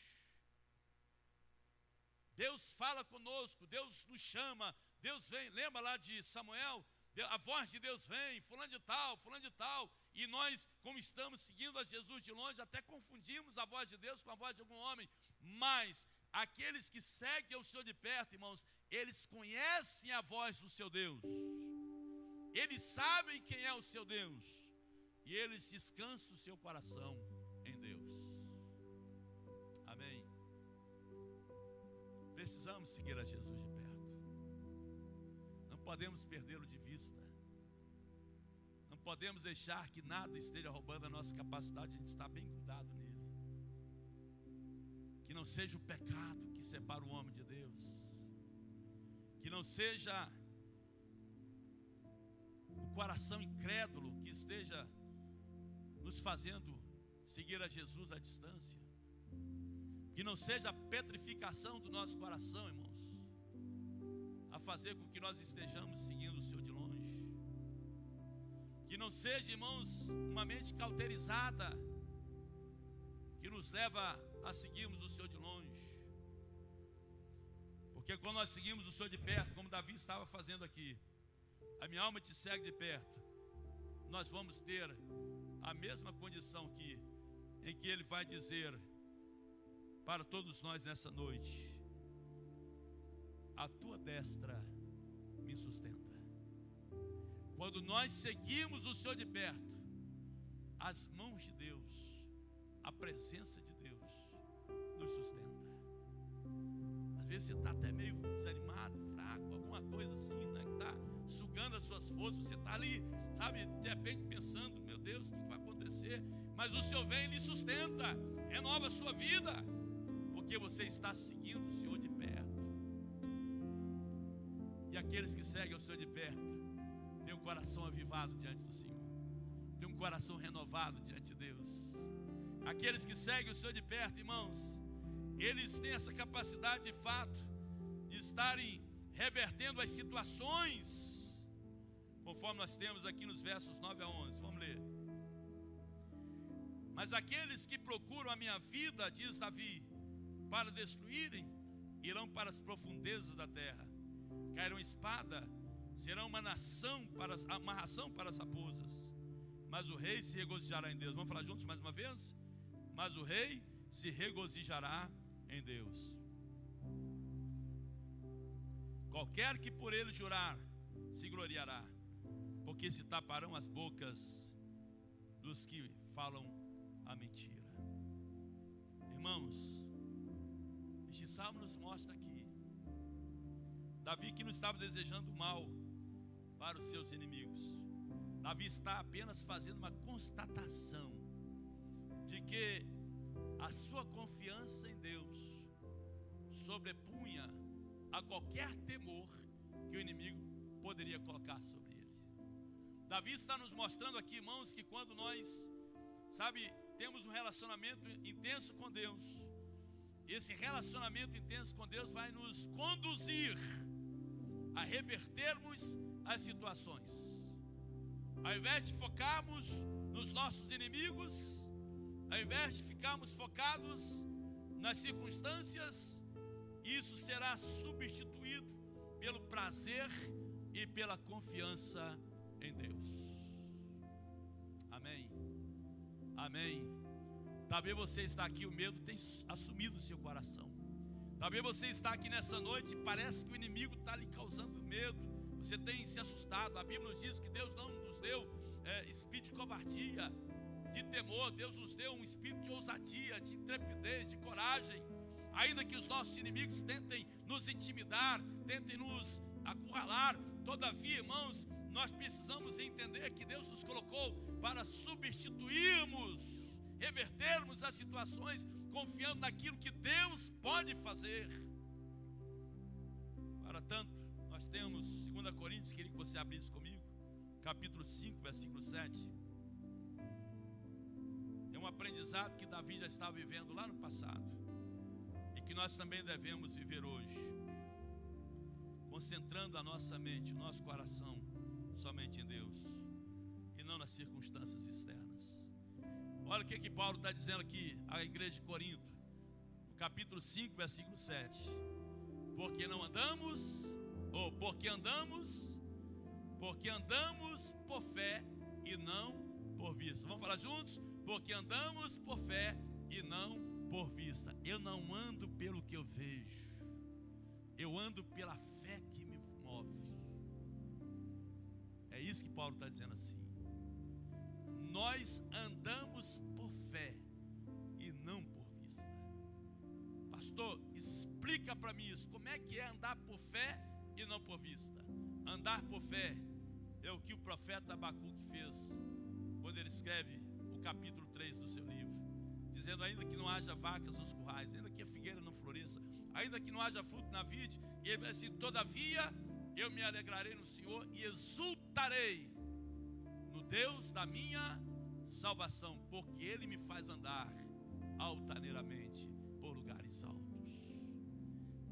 Deus fala conosco, Deus nos chama, Deus vem. Lembra lá de Samuel? A voz de Deus vem, fulano de tal. E nós, como estamos seguindo a Jesus de longe, até confundimos a voz de Deus com a voz de algum homem. Mas aqueles que seguem o Senhor de perto, irmãos, eles conhecem a voz do seu Deus. Eles sabem quem é o seu Deus. E eles descansam o seu coração em Deus. Amém. Precisamos seguir a Jesus de perto. Não podemos perdê-lo de vista. Não podemos deixar que nada esteja roubando a nossa capacidade de a gente estar bem grudado nele. Que não seja o pecado que separa o homem de Deus. Que não seja o coração incrédulo que esteja nos fazendo seguir a Jesus à distância. Que não seja a petrificação do nosso coração, irmãos, a fazer com que nós estejamos seguindo o Senhor de longe. Que não seja, irmãos, uma mente cauterizada que nos leva a seguirmos o Senhor de longe. Porque quando nós seguimos o Senhor de perto, como Davi estava fazendo aqui, a minha alma te segue de perto, nós vamos ter a mesma condição aqui, em que Ele vai dizer para todos nós nessa noite: a tua destra me sustenta. Quando nós seguimos o Senhor de perto, as mãos de Deus, a presença de Deus nos sustenta. Às vezes você está até meio desanimado, fraco, alguma coisa assim, né, que está sugando as suas forças. Você está ali, sabe, de repente pensando: meu Deus, o que vai acontecer? Mas o Senhor vem e lhe sustenta, renova a sua vida, porque você está seguindo o Senhor de perto. E aqueles que seguem o Senhor de perto têm um coração avivado diante do Senhor, têm um coração renovado diante de Deus. Aqueles que seguem o Senhor de perto, irmãos, eles têm essa capacidade de fato de estarem revertendo as situações, conforme nós temos aqui nos versos 9 a 11. Vamos ler. Mas aqueles que procuram a minha vida, diz Davi, para destruírem, irão para as profundezas da terra. Cairão espada, serão uma ração para as raposas. Mas o rei se regozijará em Deus. Vamos falar juntos mais uma vez? Mas o rei se regozijará em Deus. Qualquer que por ele jurar, se gloriará, porque se taparão as bocas dos que falam a mentira. Irmãos, este salmo nos mostra aqui Davi, que não estava desejando mal para os seus inimigos. Davi está apenas fazendo uma constatação de que a sua confiança em Deus sobrepunha a qualquer temor que o inimigo poderia colocar sobre ele. Davi está nos mostrando aqui, irmãos, que quando nós, temos um relacionamento intenso com Deus, esse relacionamento intenso com Deus vai nos conduzir a revertermos as situações. Ao invés de focarmos nos nossos inimigos, ao invés de ficarmos focados nas circunstâncias, isso será substituído pelo prazer e pela confiança em Deus. Amém. Amém. Talvez você está aqui, o medo tem assumido o seu coração. Talvez você está aqui nessa noite e parece que o inimigo está lhe causando medo. Você tem se assustado. A Bíblia nos diz que Deus não nos deu espírito de covardia, de temor. Deus nos deu um espírito de ousadia, de intrepidez, de coragem. Ainda que os nossos inimigos tentem nos intimidar, tentem nos acurralar, todavia, irmãos, nós precisamos entender que Deus nos colocou para substituirmos, revertermos as situações, confiando naquilo que Deus pode fazer. Para tanto, nós temos 2 Coríntios, queria que você abrisse comigo, capítulo 5, versículo 7. É um aprendizado que Davi já estava vivendo lá no passado, e que nós também devemos viver hoje, concentrando a nossa mente, o nosso coração somente em Deus e não nas circunstâncias externas. Olha o que Paulo está dizendo aqui à igreja de Corinto, no capítulo 5, versículo 7. Porque andamos por fé e não por vista. Vamos falar juntos? Porque andamos por fé e não por vista. Eu não ando pelo que eu vejo, eu ando pela fé que me move. É isso que Paulo está dizendo assim. Nós andamos por fé e não por vista. Pastor, explica para mim isso. Como é que é andar por fé e não por vista? Andar por fé é o que o profeta Abacuque fez quando ele escreve o capítulo 3 do seu livro, dizendo: ainda que não haja vacas nos currais, ainda que a figueira não floresça, ainda que não haja fruto na vide, e ele vai assim: todavia eu me alegrarei no Senhor e exultarei no Deus da minha salvação, porque Ele me faz andar altaneiramente por lugares altos.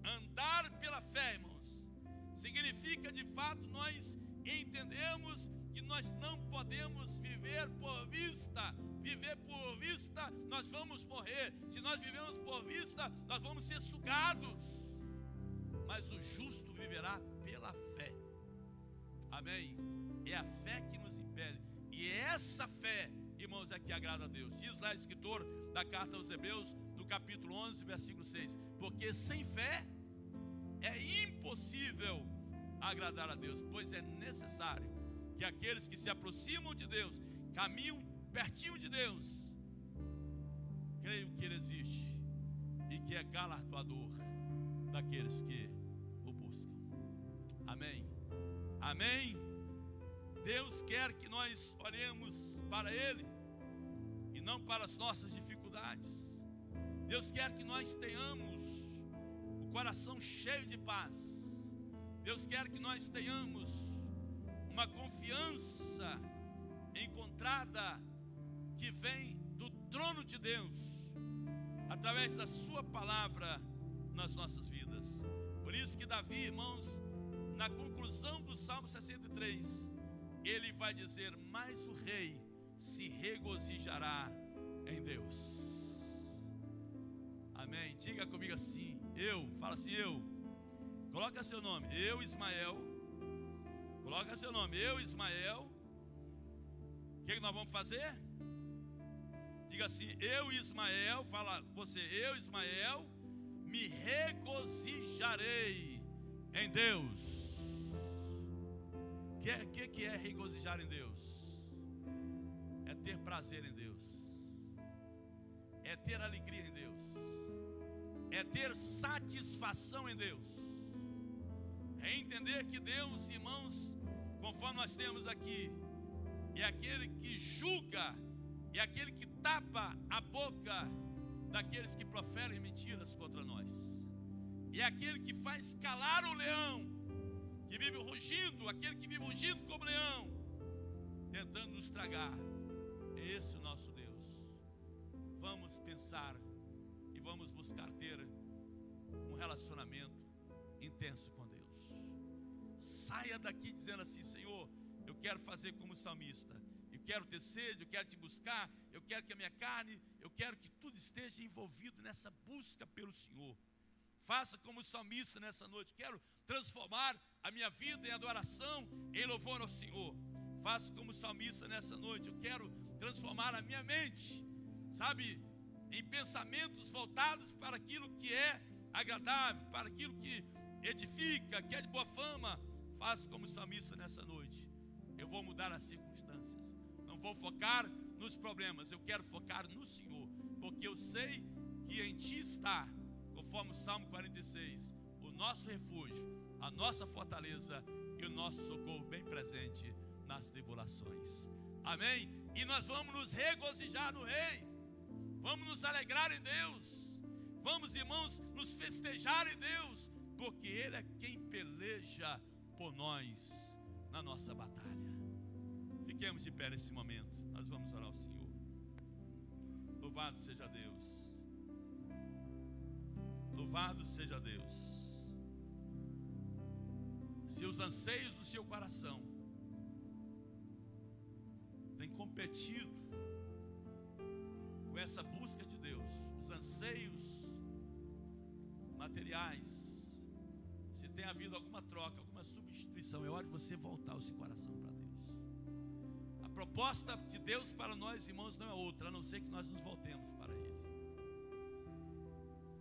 Andar pela fé, irmãos, significa de fato nós entendemos que nós não podemos viver por vista. Viver por vista, nós vamos morrer. Se nós vivemos por vista, nós vamos ser sugados. Mas o justo viverá pela fé. Amém? É a fé que nos impele. E é essa fé, irmãos, é que agrada a Deus. Diz lá o escritor da carta aos Hebreus, no capítulo 11, versículo 6. Porque sem fé é impossível agradar a Deus, pois é necessário que aqueles que se aproximam de Deus, caminham pertinho de Deus, creiam que Ele existe e que é galardoador daqueles que o buscam. Amém? Amém? Deus quer que nós olhemos para Ele e não para as nossas dificuldades. Deus quer que nós tenhamos o coração cheio de paz. Deus quer que nós tenhamos uma confiança encontrada que vem do trono de Deus, através da sua palavra nas nossas vidas. Por isso que Davi, irmãos, na conclusão do Salmo 63, ele vai dizer: mas o rei se regozijará em Deus. Amém? Diga comigo assim, fala assim, coloca seu nome, eu Ismael, coloca seu nome, eu Ismael. O que nós vamos fazer? Diga assim, eu Ismael, fala você, eu Ismael, me regozijarei em Deus. O que é regozijar em Deus? É ter prazer em Deus, é ter alegria em Deus, é ter satisfação em Deus, é entender que Deus, irmãos, conforme nós temos aqui, é aquele que julga, é aquele que tapa a boca daqueles que proferem mentiras contra nós, e é aquele que faz calar o leão, que vive rugindo, aquele que vive rugindo como leão, tentando nos tragar. É esse o nosso Deus. Vamos pensar e vamos buscar ter um relacionamento intenso com Deus. Saia daqui dizendo assim: Senhor, eu quero fazer como o salmista, eu quero ter sede, eu quero te buscar, eu quero que a minha carne, eu quero que tudo esteja envolvido nessa busca pelo Senhor. Faça como o salmista nessa noite: quero transformar a minha vida em adoração, em louvor ao Senhor. Faça como o salmista nessa noite: eu quero transformar a minha mente, sabe, em pensamentos voltados para aquilo que é agradável, para aquilo que edifica, que é de boa fama. Faça como o salmista nessa noite: eu vou mudar as circunstâncias, não vou focar nos problemas, eu quero focar no Senhor, porque eu sei que em Ti está, conforme o Salmo 46, o nosso refúgio, a nossa fortaleza e o nosso socorro bem presente nas tribulações. Amém? E nós vamos nos regozijar no Rei, vamos nos alegrar em Deus, vamos, irmãos, nos festejar em Deus, porque Ele é quem peleja por nós na nossa batalha. Fiquemos de pé nesse momento, nós vamos orar ao Senhor. Louvado seja Deus, louvado seja Deus. Se os anseios do seu coração têm competido com essa busca de Deus, os anseios materiais, se tem havido alguma troca, alguma substituição, é hora de você voltar o seu coração para Deus. A proposta de Deus para nós, irmãos, não é outra, a não ser que nós nos voltemos para Ele.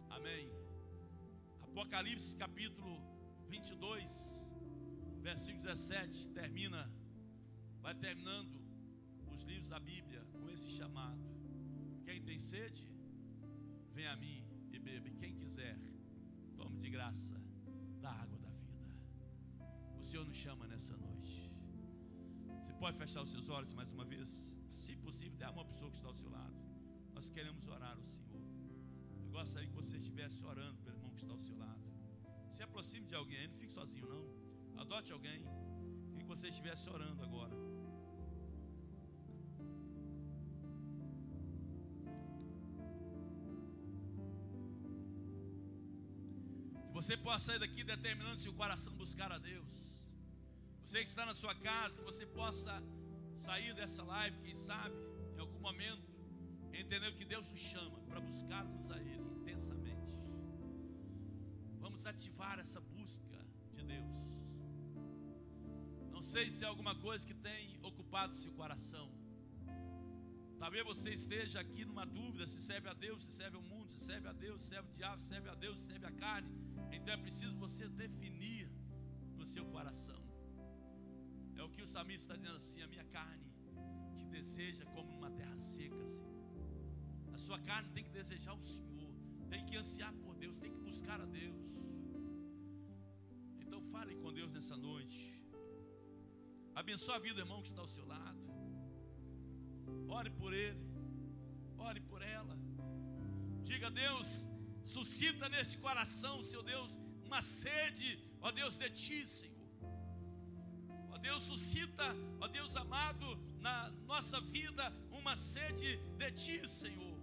Amém. Apocalipse capítulo 22, versículo 17, vai terminando os livros da Bíblia com esse chamado: quem tem sede, vem a mim e beba, e quem quiser, tome de graça da água da vida. O Senhor nos chama nessa noite. Você pode fechar os seus olhos mais uma vez? Se possível, dê a mão à pessoa que está ao seu lado. Nós queremos orar ao Senhor. Eu gostaria que você estivesse orando pelo irmão que está ao seu lado. Se aproxime de alguém, não fique sozinho não. Adote alguém. Queria que você estivesse orando agora. Você possa sair daqui determinando seu coração buscar a Deus. Você que está na sua casa, que você possa sair dessa live, quem sabe, em algum momento, entender que Deus nos chama para buscarmos a Ele intensamente. Vamos ativar essa busca de Deus. Não sei se é alguma coisa que tem ocupado seu coração. Talvez você esteja aqui numa dúvida: se serve a Deus, se serve ao mundo, se serve a Deus, se serve o diabo, se serve a Deus, se serve a carne. Então é preciso você definir no seu coração. É o que o salmista está dizendo assim: a minha carne te deseja como numa terra seca, assim. A sua carne tem que desejar o Senhor, tem que ansiar por Deus, tem que buscar a Deus. Então fale com Deus nessa noite. Abençoe a vida do irmão que está ao seu lado. Ore por ele, ore por ela. Diga: Deus, suscita neste coração, Seu Deus, uma sede, ó Deus, de Ti, Senhor. Ó Deus, suscita, ó Deus amado, na nossa vida uma sede de Ti, Senhor.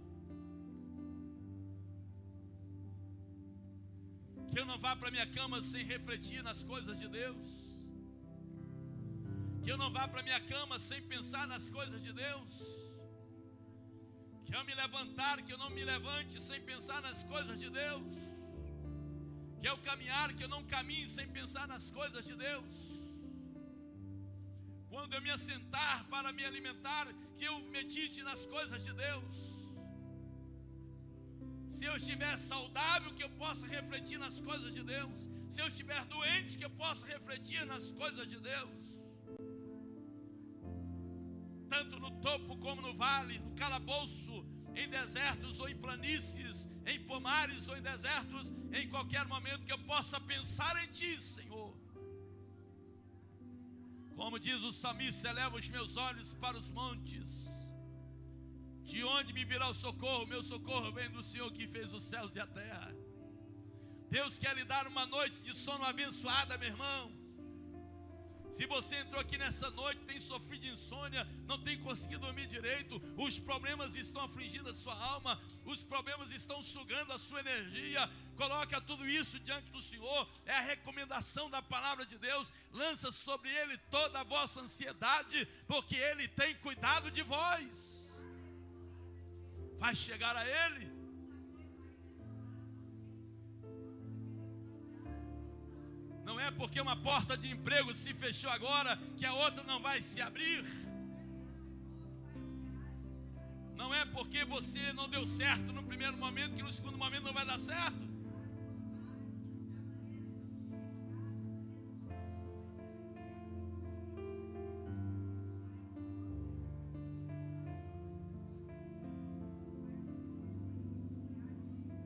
Que eu não vá para minha cama sem refletir nas coisas de Deus. Que eu não vá para minha cama sem pensar nas coisas de Deus. Que eu me levantar, que eu não me levante sem pensar nas coisas de Deus. Que eu caminhar, que eu não caminhe sem pensar nas coisas de Deus. Quando eu me assentar para me alimentar, que eu medite nas coisas de Deus. Se eu estiver saudável, que eu possa refletir nas coisas de Deus. Se eu estiver doente, que eu possa refletir nas coisas de Deus. Tanto no topo como no vale, no calabouço, em desertos ou em planícies, em pomares ou em desertos, em qualquer momento que eu possa pensar em Ti, Senhor. Como diz o salmista: eleva os meus olhos para os montes, de onde me virá o socorro? Meu socorro vem do Senhor que fez os céus e a terra. Deus quer lhe dar uma noite de sono abençoada, meu irmão. Se você entrou aqui nessa noite, tem sofrido de insônia, não tem conseguido dormir direito, os problemas estão afligindo a sua alma, os problemas estão sugando a sua energia, coloca tudo isso diante do Senhor. É a recomendação da palavra de Deus. Lança sobre Ele toda a vossa ansiedade, porque Ele tem cuidado de vós. Vai chegar a Ele. Não é porque uma porta de emprego se fechou agora que a outra não vai se abrir. Não é porque você não deu certo no primeiro momento que no segundo momento não vai dar certo.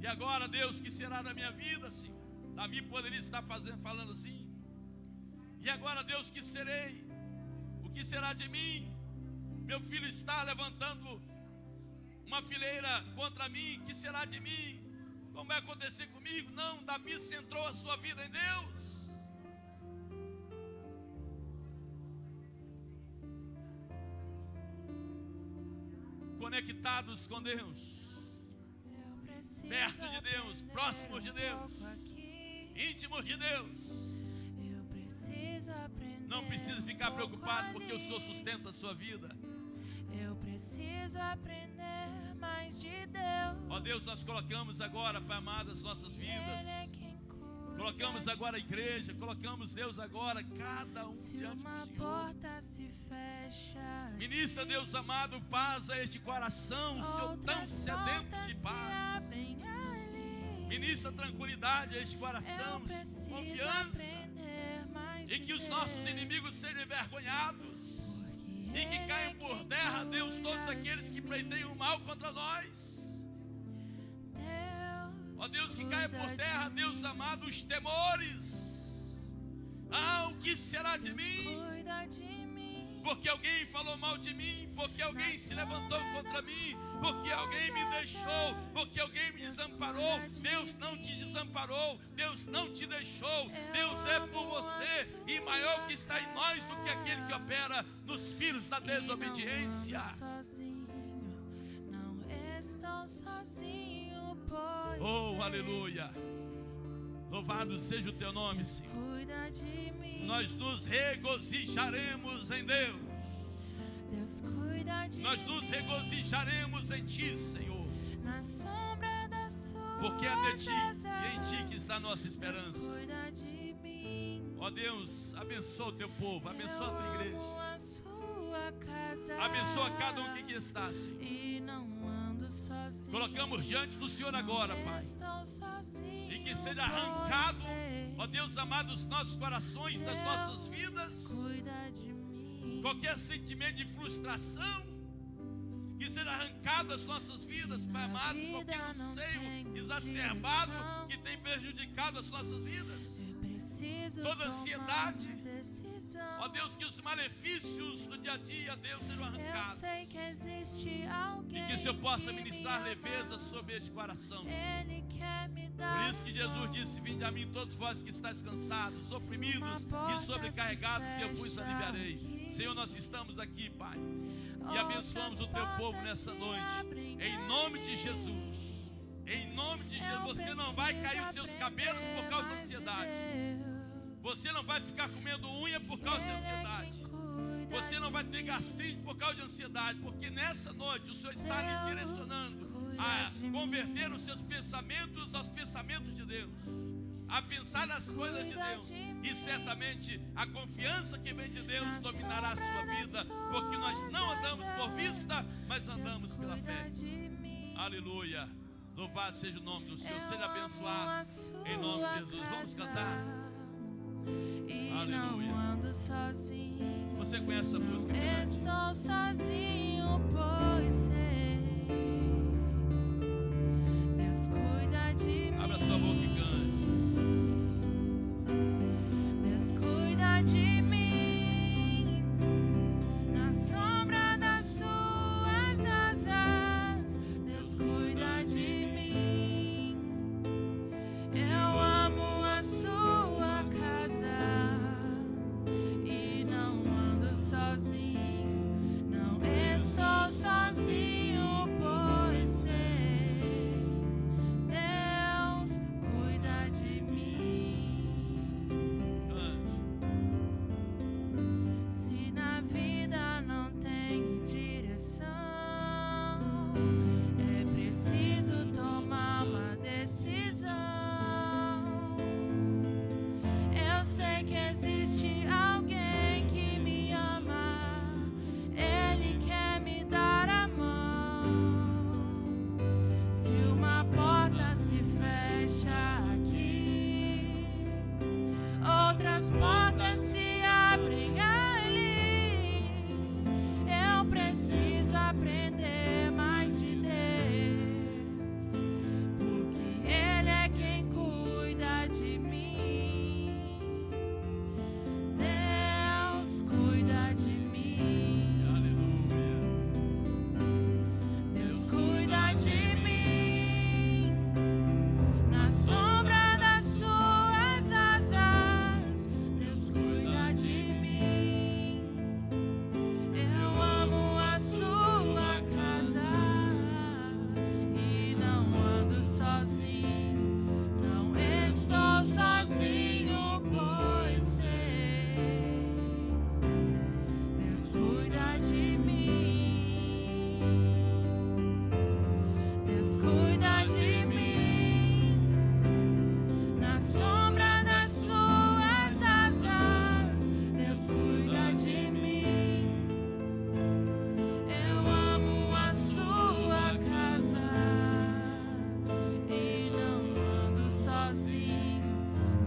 E agora, Deus, que será da minha vida, Senhor? Davi poderia estar falando assim. E agora, Deus, que serei? O que será de mim? Meu filho está levantando uma fileira contra mim. O que será de mim? Como vai acontecer comigo? Não, Davi centrou a sua vida em Deus. Conectados com Deus, perto de Deus, próximos de Deus, íntimos de Deus. Não precisa ficar preocupado porque o Senhor sustenta a sua vida. Eu preciso aprender mais de Deus. Ó Deus, nós colocamos agora, Pai amado, as nossas vidas. Colocamos agora a igreja, colocamos, Deus, agora cada um diante do Senhor. Se fecha, ministra, Deus amado, paz a este coração, Senhor, tão sedento de paz. Ministra tranquilidade a este coração, confiança, e que os nossos inimigos sejam envergonhados, e que caiam por terra, Deus, todos aqueles que preteiam mal contra nós. Ó Deus, que caia por terra, Deus amado, os temores. Ah, o que será de mim? Porque alguém falou mal de mim, porque alguém se levantou contra mim, porque alguém me deixou, porque alguém me desamparou. Deus não te desamparou, Deus não te deixou. Deus é por você, e maior que está em nós do que aquele que opera nos filhos da desobediência. Não estou sozinho, pois oh, aleluia. Louvado seja o teu nome, Senhor. Cuida de mim. Nós nos regozijaremos em Deus. Deus cuida de nós nos regozijaremos em Ti, Senhor. Na sombra das suas porque é de Ti e em Ti que está a nossa esperança. Deus cuida de mim. Ó Deus, abençoa o Teu povo, abençoa a Tua igreja. A sua casa. Abençoa cada um que aqui está, Senhor. E não ando sozinho. Colocamos diante do Senhor agora, Pai. E que seja arrancado, ó Deus amado, dos nossos corações, das nossas vidas, qualquer sentimento de frustração, que seja arrancado das nossas vidas, Pai amado, qualquer anseio exacerbado que tem prejudicado as nossas vidas, toda ansiedade, ó Deus, que os malefícios do dia a dia, Deus, sejam arrancados, e que o Senhor possa ministrar leveza sobre este coração. Por isso que Jesus disse: vinde a mim todos vós que estáis cansados, oprimidos e sobrecarregados, e eu vos aliviarei. Senhor, nós estamos aqui, Pai, e abençoamos o Teu povo nessa noite, em nome de Jesus. Em nome de Jesus. Você não vai cair os seus cabelos por causa da ansiedade. Você não vai ficar comendo unha por causa de ansiedade. Você não vai ter gastrite por causa de ansiedade, porque nessa noite o Senhor está lhe direcionando a converter os seus pensamentos aos pensamentos de Deus, a pensar nas coisas de Deus, e certamente a confiança que vem de Deus dominará a sua vida, porque nós não andamos por vista, mas andamos pela fé. Aleluia. Louvado seja o nome do Senhor, seja abençoado em nome de Jesus. Vamos cantar. Aleluia. Se você conhece essa música, estou sozinho, pois sei, Deus cuida de mim. Abra sua boca e cante. Deus cuida de mim, na sombra das suas asas. Deus cuida de mim. Eu amo existe alguém que me ama, Ele quer me dar a mão. Se uma porta se fecha aqui, outras portas se abrem ali. Eu preciso aprender mais de Deus, porque Ele é quem cuida de mim. Deus cuida de mim. Aleluia. Deus cuida de mim. Na sombra das suas asas, Deus cuida de mim. Eu amo a sua casa e não ando sozinho, não estou sozinho, pois sei, Deus cuida de mim. Deus cuida de mim. Na sombra das suas asas, Deus cuida de mim. Eu amo a sua casa e não ando sozinho,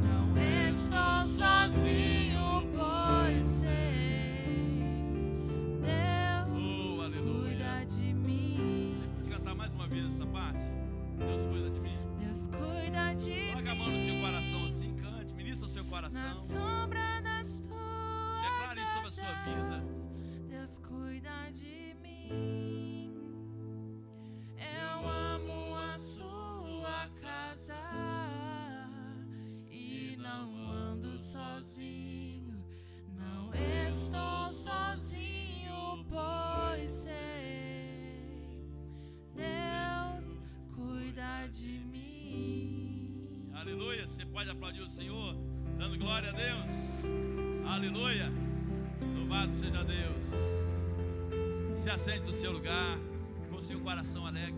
não estou sozinho, pois sei, Deus Oh, aleluia. cuida de mim. Você pode cantar mais uma vez essa parte? Deus cuida de mim. Deus cuida de Coloca a mão no seu coração assim, cante, ministra o seu Na coração. sombra das tuas Declare isso sobre a sua vida. asas, Deus cuida de mim. Eu amo a sua casa e não ando sozinho, não estou sozinho, pois sei, Deus cuida de mim. Aleluia. Você pode aplaudir o Senhor, dando glória a Deus. Aleluia. Louvado seja Deus. Se assente no seu lugar, com o seu coração alegre.